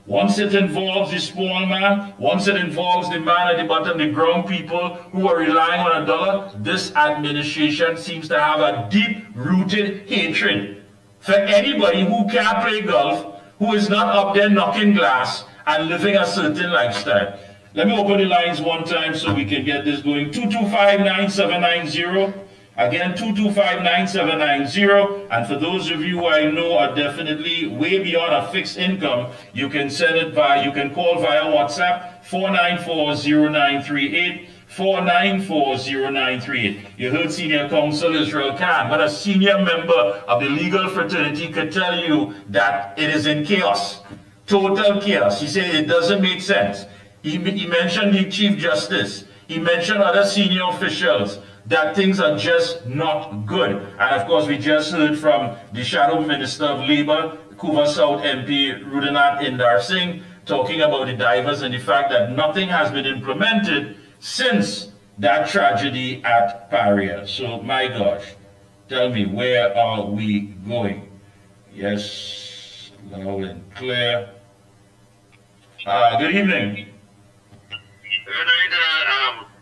Once it involves the small man, once it involves the man at the bottom, the ground people who are relying on a dollar, this administration seems to have a deep-rooted hatred for anybody who can't play golf, who is not up there knocking glass and living a certain lifestyle. Let me open the lines one time so we can get this going. 225-9790. Again, 225-9790. And for those of you who I know are definitely way beyond a fixed income, you can send it you can call via WhatsApp, 494-0938. 494-0938. You heard Senior Counsel Israel Khan, but a senior member of the legal fraternity could tell you that it is in chaos, total chaos. He said it doesn't make sense. He mentioned the Chief Justice. He mentioned other senior officials, that things are just not good. And of course, we just heard from the Shadow Minister of Labour, Kuva South MP Rudenath Indar Singh, talking about the divers and the fact that nothing has been implemented since that tragedy at Paria. So, my gosh, tell me, where are we going? Yes, loud and clear. Good evening. Good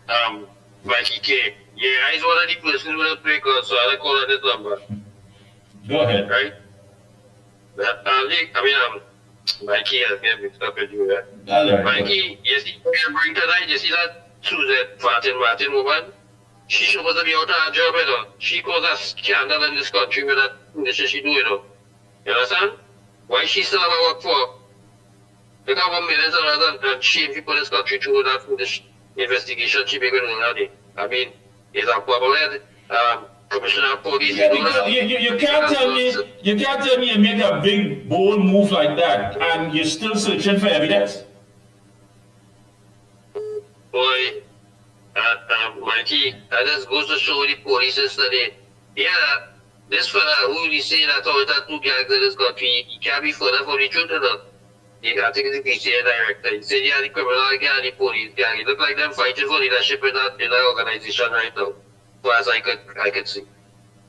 night, Mickie K. Yeah, he's one of the persons who will play God, so I'll call on this number. Go ahead. Right? Mickie, I'll get mixed up with you, yeah? Right. Mickie, you see, bring tonight, you see that Suzette Martin woman? She's supposed to be out of her job, you know. She caused a scandal in this country with that shit she do, you know. You understand? Why she still have a work for? Look how millions of dollars and shame people in this country through that investigation she be going on. I mean, it's a bubble-head commissioner of police. You can't tell me you make a big bold move like that and you're still searching for evidence. Boy, Mickie, that just goes to show the police yesterday. Yeah, this fella who we say that all that two gangs in this country, he can't be further from the truth, you know. I think it's the PCA director. He said, yeah, the criminal gang, the police gang. It look like them fighting for leadership in that organization right now, as far as I could see.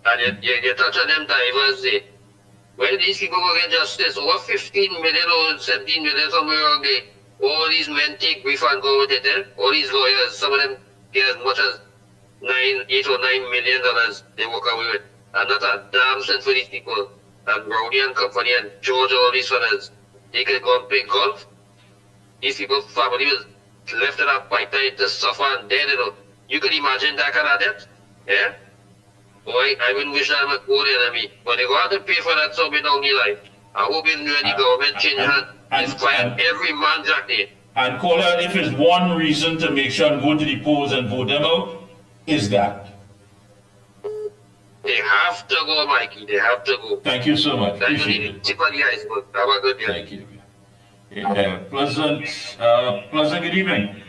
And you touch on them divers, when these people go get justice, over 15 million or 17 million somewhere around there, all these men take brief and go with it, eh? All these lawyers, some of them get as much as $8 or $9 million they walk away with. And that's a damn sense for these people. And Rowdy and company and George, all these fellas, they can go and play golf. These people's family was left in a fight to suffer and dead, you know. You can imagine that kind of death, yeah? Boy, I wouldn't wish that on my own enemy. But they go out to pay for that something down the line. I hope you knew any government change hand. It's fire every man Jack there. And caller, if it's one reason to make sure and go to the polls and vote them out, is that. They have to go, Mikey. They have to go. Thank you so much. That's Appreciate the it. tip of the iceberg. Have a good day. Thank you. Pleasant good evening.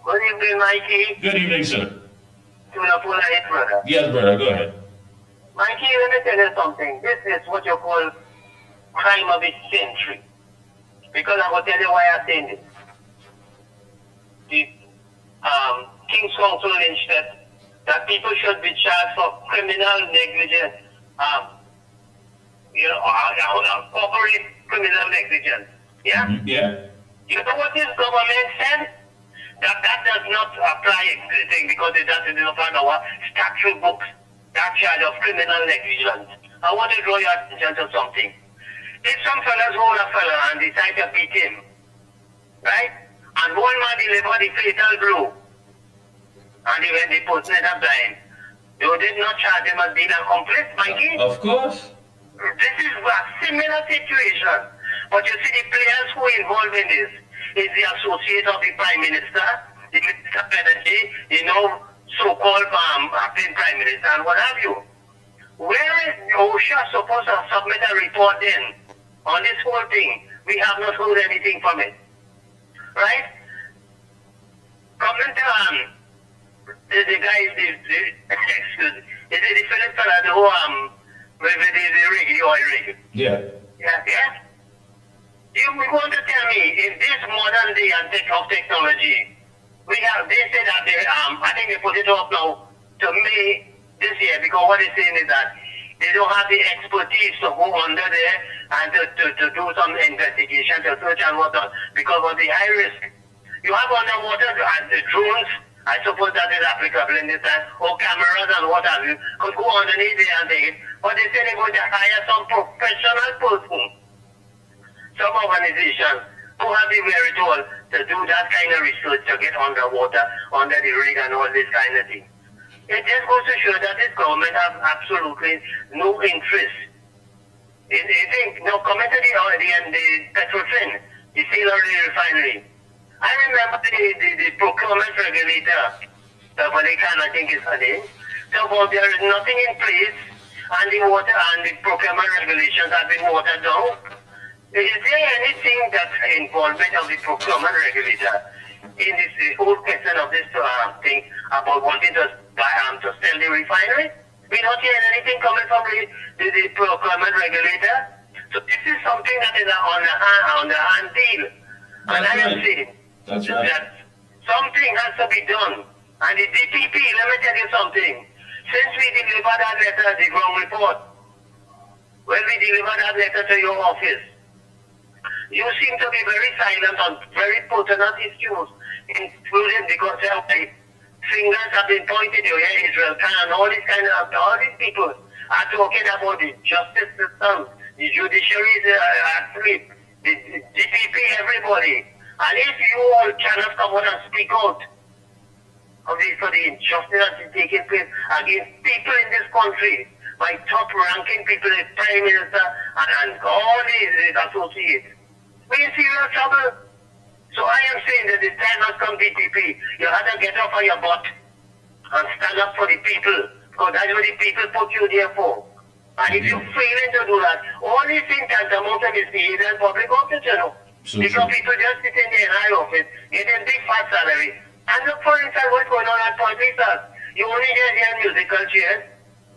Good evening, Mikey. Good evening, sir. To the full hit, brother. Yes, brother, go ahead. Mikey, let me tell you something. This is what you call crime of the century. Because I will tell you why I'm saying this. The King's Council lynched that people should be charged for criminal negligence. Corporate criminal negligence. Yeah? Mm-hmm. Yeah. You know what this government said? That does not apply anything because it doesn't apply our statute books. That charge of criminal negligence. I want to draw your attention to something. If some fellas hold a fella and decide to beat him, right? And one man deliver the fatal blow, and when the person ended up dying, you did not charge him as being an accomplice, Mikey? Of course. This is a similar situation. But you see, the players who are involved in this is the associate of the Prime Minister, the Minister of Energy, so-called acting Prime Minister, and what have you. Where is OSHA supposed to submit a report then on this whole thing? We have not heard anything from it. Right? Coming to the guys, excuse me, is it the Philip fella who with the rig, the oil rig? Yeah. Yeah? You want to tell me, in this modern day of technology, they say that I think they put it off now to May this year, because what they're saying is that they don't have the expertise to go under there and to do some investigation, to search and whatnot, because of the high risk. You have underwater drones, I suppose that is applicable in this time, or cameras and what have you, could go underneath there and take it, but they say they're going to hire some professional person, some organization who have the wherewithal to do that kind of research to get underwater, under the rig and all this kind of thing. It just goes to show that this government has absolutely no interest. Coming to the Petrofin, the Sailor Refinery. I remember the procurement regulator, I think is her name. So there is nothing in place, and the water and the procurement regulations have been watered down. Is there anything that's involvement of the procurement regulator in this whole question of this thing about wanting to sell the refinery? We're not hearing anything coming from the procurement regulator. So this is something that is on the hand deal. And I am saying that something has to be done. And the DPP, let me tell you something. Since we delivered that letter, the ground report, when we delivered that letter to your office, you seem to be very silent on very pertinent issues, including because fingers have been pointed to here, Israel, and all these people are talking about the justice system, the judiciary, the DPP, everybody. And if you all cannot come out and speak out for the injustice that is taking place against people in this country, by top-ranking people, the Prime Minister, and all these associates, we're in serious trouble. So I am saying that the time has come, DPP. You have to get off of your butt and stand up for the people, because that's what the people put you there for. And if you're failing to do that, all these things tantamount to misbehavior in public office, because people just sit in their high office, getting big fat salary. And look, for instance, what's going on at politics. You only just hear musical chairs,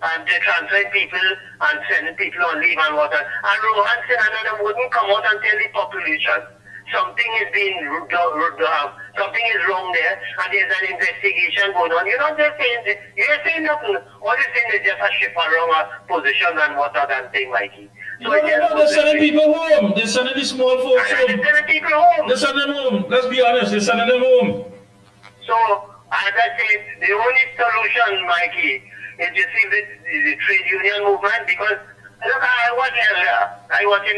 and they're transferring people and sending people on leave and water. And Rohanson and them wouldn't come out and tell the population something is being something is wrong there, and there's an investigation going on. You're not just saying, you're saying nothing. All you're saying is just a ship around a position and what other thing, Mikey. So No, they're sending people home. They're sending the small folks home. They're sending people home. They're sending them home. Let's be honest, they're sending them home. So, as I said, the only solution, Mikey, is to see the trade union movement, because look, I was in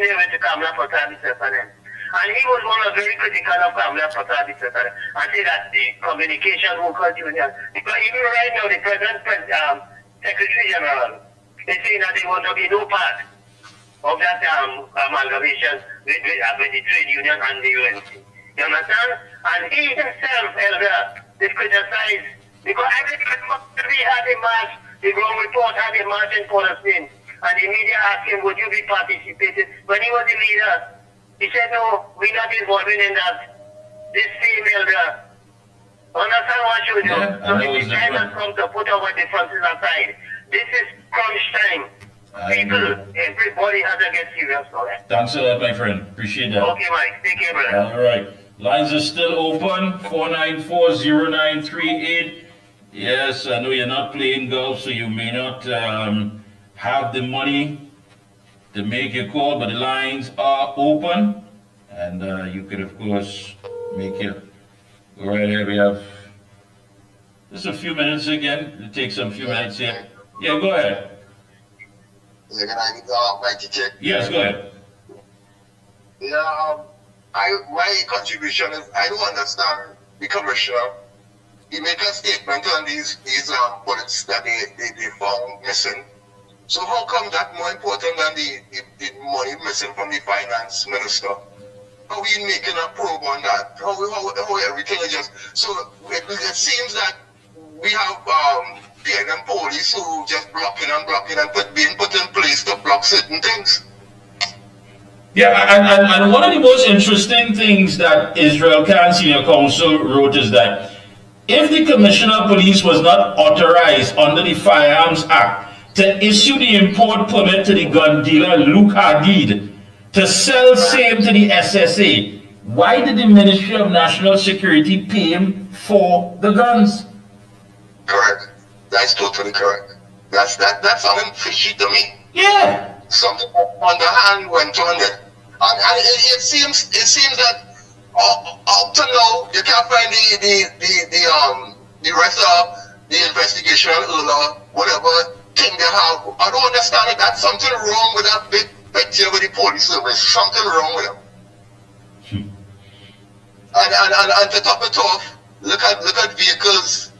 there with the Kamla Prasad Sepanem. And he was one of very critical of Kamla Prasad Sepanem. I say that the communication workers union, because even right now the present Secretary General is saying that there will not be no part of that amalgamation with the trade union and the UNC. You understand? And he himself, Elder, is criticized because every time we had a march, the ground report had a march in Palestine, and the media asked him, would you be participating? When he was the leader, he said, no, we're not involving in that. This same Elder. Understand what you do? So the time has come to put our differences aside. This is crunch time. People, everybody has to get serious now. Thanks a lot, my friend. Appreciate that. Okay, Mike. Take care, brother. All right. Lines are still open. 494-0938. Yes, I know you're not playing golf, so you may not have the money to make your call, but the lines are open. And you could, of course, make it. Go right ahead. We have just a few minutes again. It'll take some few minutes here. Yeah, go ahead. Yeah, can I Mickie K? Yes, go ahead. Yeah, my contribution is I don't understand the commissioner. He made a statement on these bullets that they found missing. So how come that more important than the money missing from the finance minister? How are we making a probe on that? How everything is just so it seems that we have PNM police who just blocking and being put in place to block certain things. Yeah, and one of the most interesting things that Israel Khan Senior Counsel wrote is that if the Commissioner of Police was not authorized under the Firearms Act to issue the import permit to the gun dealer Luke Hadid to sell same to the SSA, why did the Ministry of National Security pay him for the guns? Correct. That's totally correct. That sounded fishy to me. Yeah. Something on the hand went on there. And it seems that up to now you can't find the rest of the investigation or whatever thing they have. I don't understand it. That's something wrong with that big picture with the police service. Something wrong with them. And to top it off, look at vehicles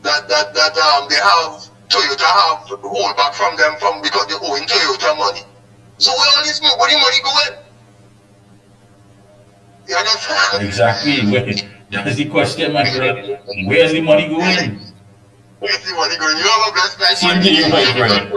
that they have. Toyota have hold back from them because they owe Toyota money. So where all this money going? You understand? Exactly. That's the question, my friend. Where's the money going? Where's the money going? You have a blessed night. Same to you, my friend.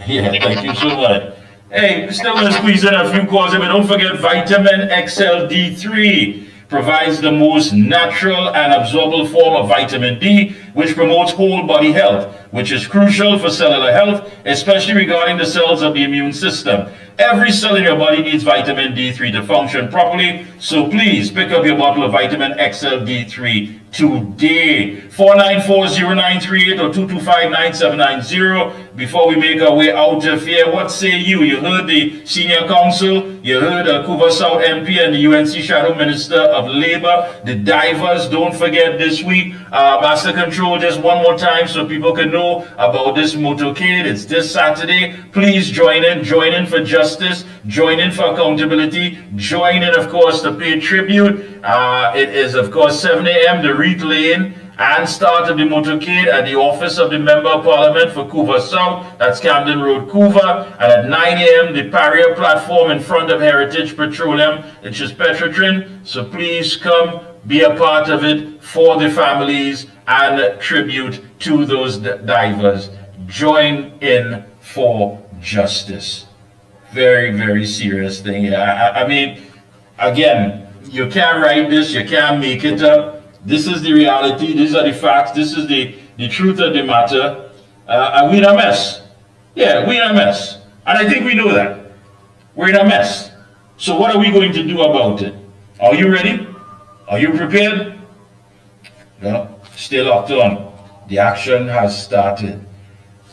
Yeah, thank you so much. Hey, still going to squeeze in a few calls, but don't forget Vitamin XL D3 provides the most natural and absorbable form of vitamin D, which promotes whole body health, which is crucial for cellular health, especially regarding the cells of the immune system. Every cell in your body needs vitamin D3 to function properly, so please pick up your bottle of Vitamin XL D3 today. 494-0938 or 225-9790. Before we make our way out of here, what say you? You heard the Senior Counsel, you heard Couva South MP and the UNC Shadow Minister of Labor, the divers. Don't forget this week, Master Control, just one more time so people can know about this motorcade. It's this Saturday. Please join in for justice, join in for accountability, join in, of course, to pay tribute. It is, of course, 7 a.m. the Reed Lane and start of the motorcade at the office of the Member of Parliament for Couva South. That's Camden Road, Couva. And at 9 a.m. the barrier platform in front of Heritage Petroleum, which is Petrotrin. So please come be a part of it for the families and tribute to those divers. Join in for justice. Very, very serious thing. I mean, again, you can't write this, you can't make it up. This is the reality, these are the facts, this is the truth of the matter. And we're in a mess. Yeah, we're in a mess. And I think we know that. We're in a mess. So what are we going to do about it? Are you ready? Are you prepared? Stay locked on. The action has started.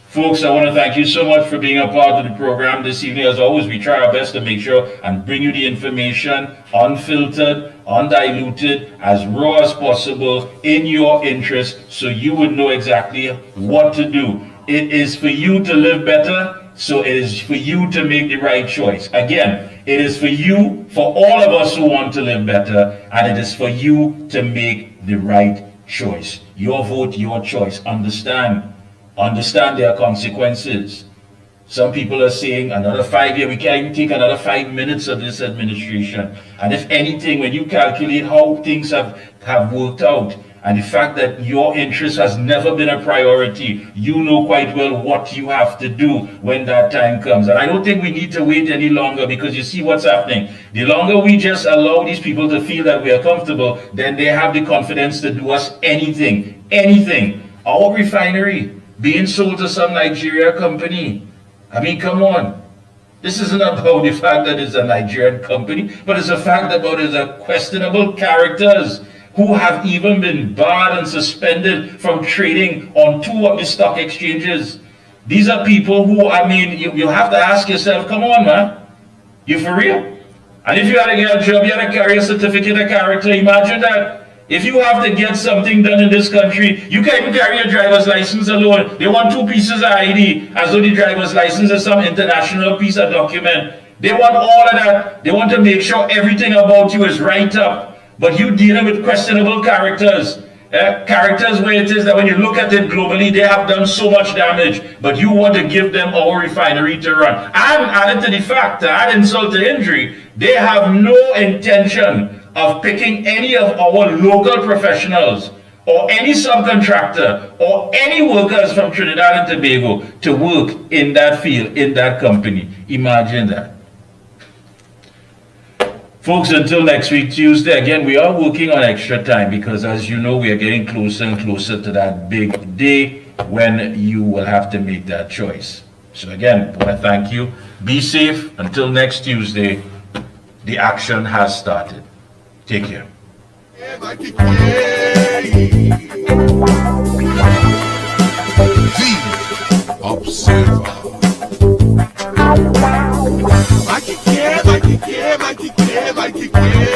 Folks, I want to thank you so much for being a part of the program this evening. As always, we try our best to make sure and bring you the information unfiltered, undiluted, as raw as possible in your interest so you would know exactly what to do. It is for you to live better, so it is for you to make the right choice. Again, it is for you, for all of us who want to live better, and it is for you to make the right choice. Your vote, your choice. Understand there are consequences. Some people are saying another 5 years, we can't even take another 5 minutes of this administration. And if anything, when you calculate how things have worked out, and the fact that your interest has never been a priority, you know quite well what you have to do when that time comes. And I don't think we need to wait any longer, because you see what's happening. The longer we just allow these people to feel that we are comfortable, then they have the confidence to do us anything. Our refinery being sold to some Nigeria company. I mean, come on. This isn't about the fact that it's a Nigerian company, but it's a fact about it's a questionable characters who have even been barred and suspended from trading on 2 of the stock exchanges. These are people who, I mean, you have to ask yourself, come on, man, you for real? And if you had to get a job, you had to carry a certificate of character. Imagine that. If you have to get something done in this country, you can't even carry a driver's license alone. They want 2 pieces of ID, as though the driver's license is some international piece of document. They want all of that. They want to make sure everything about you is right up. But you dealing with questionable characters. Characters where it is that when you look at it globally, they have done so much damage. But you want to give them our refinery to run. And added to the fact, to add insult to injury, they have no intention of picking any of our local professionals or any subcontractor or any workers from Trinidad and Tobago to work in that field, in that company. Imagine that. Folks, until next week, Tuesday, again, we are working on extra time because, as you know, we are getting closer and closer to that big day when you will have to make that choice. So again, I want to thank you. Be safe. Until next Tuesday, the action has started. Take care. The Observer. Mickie K.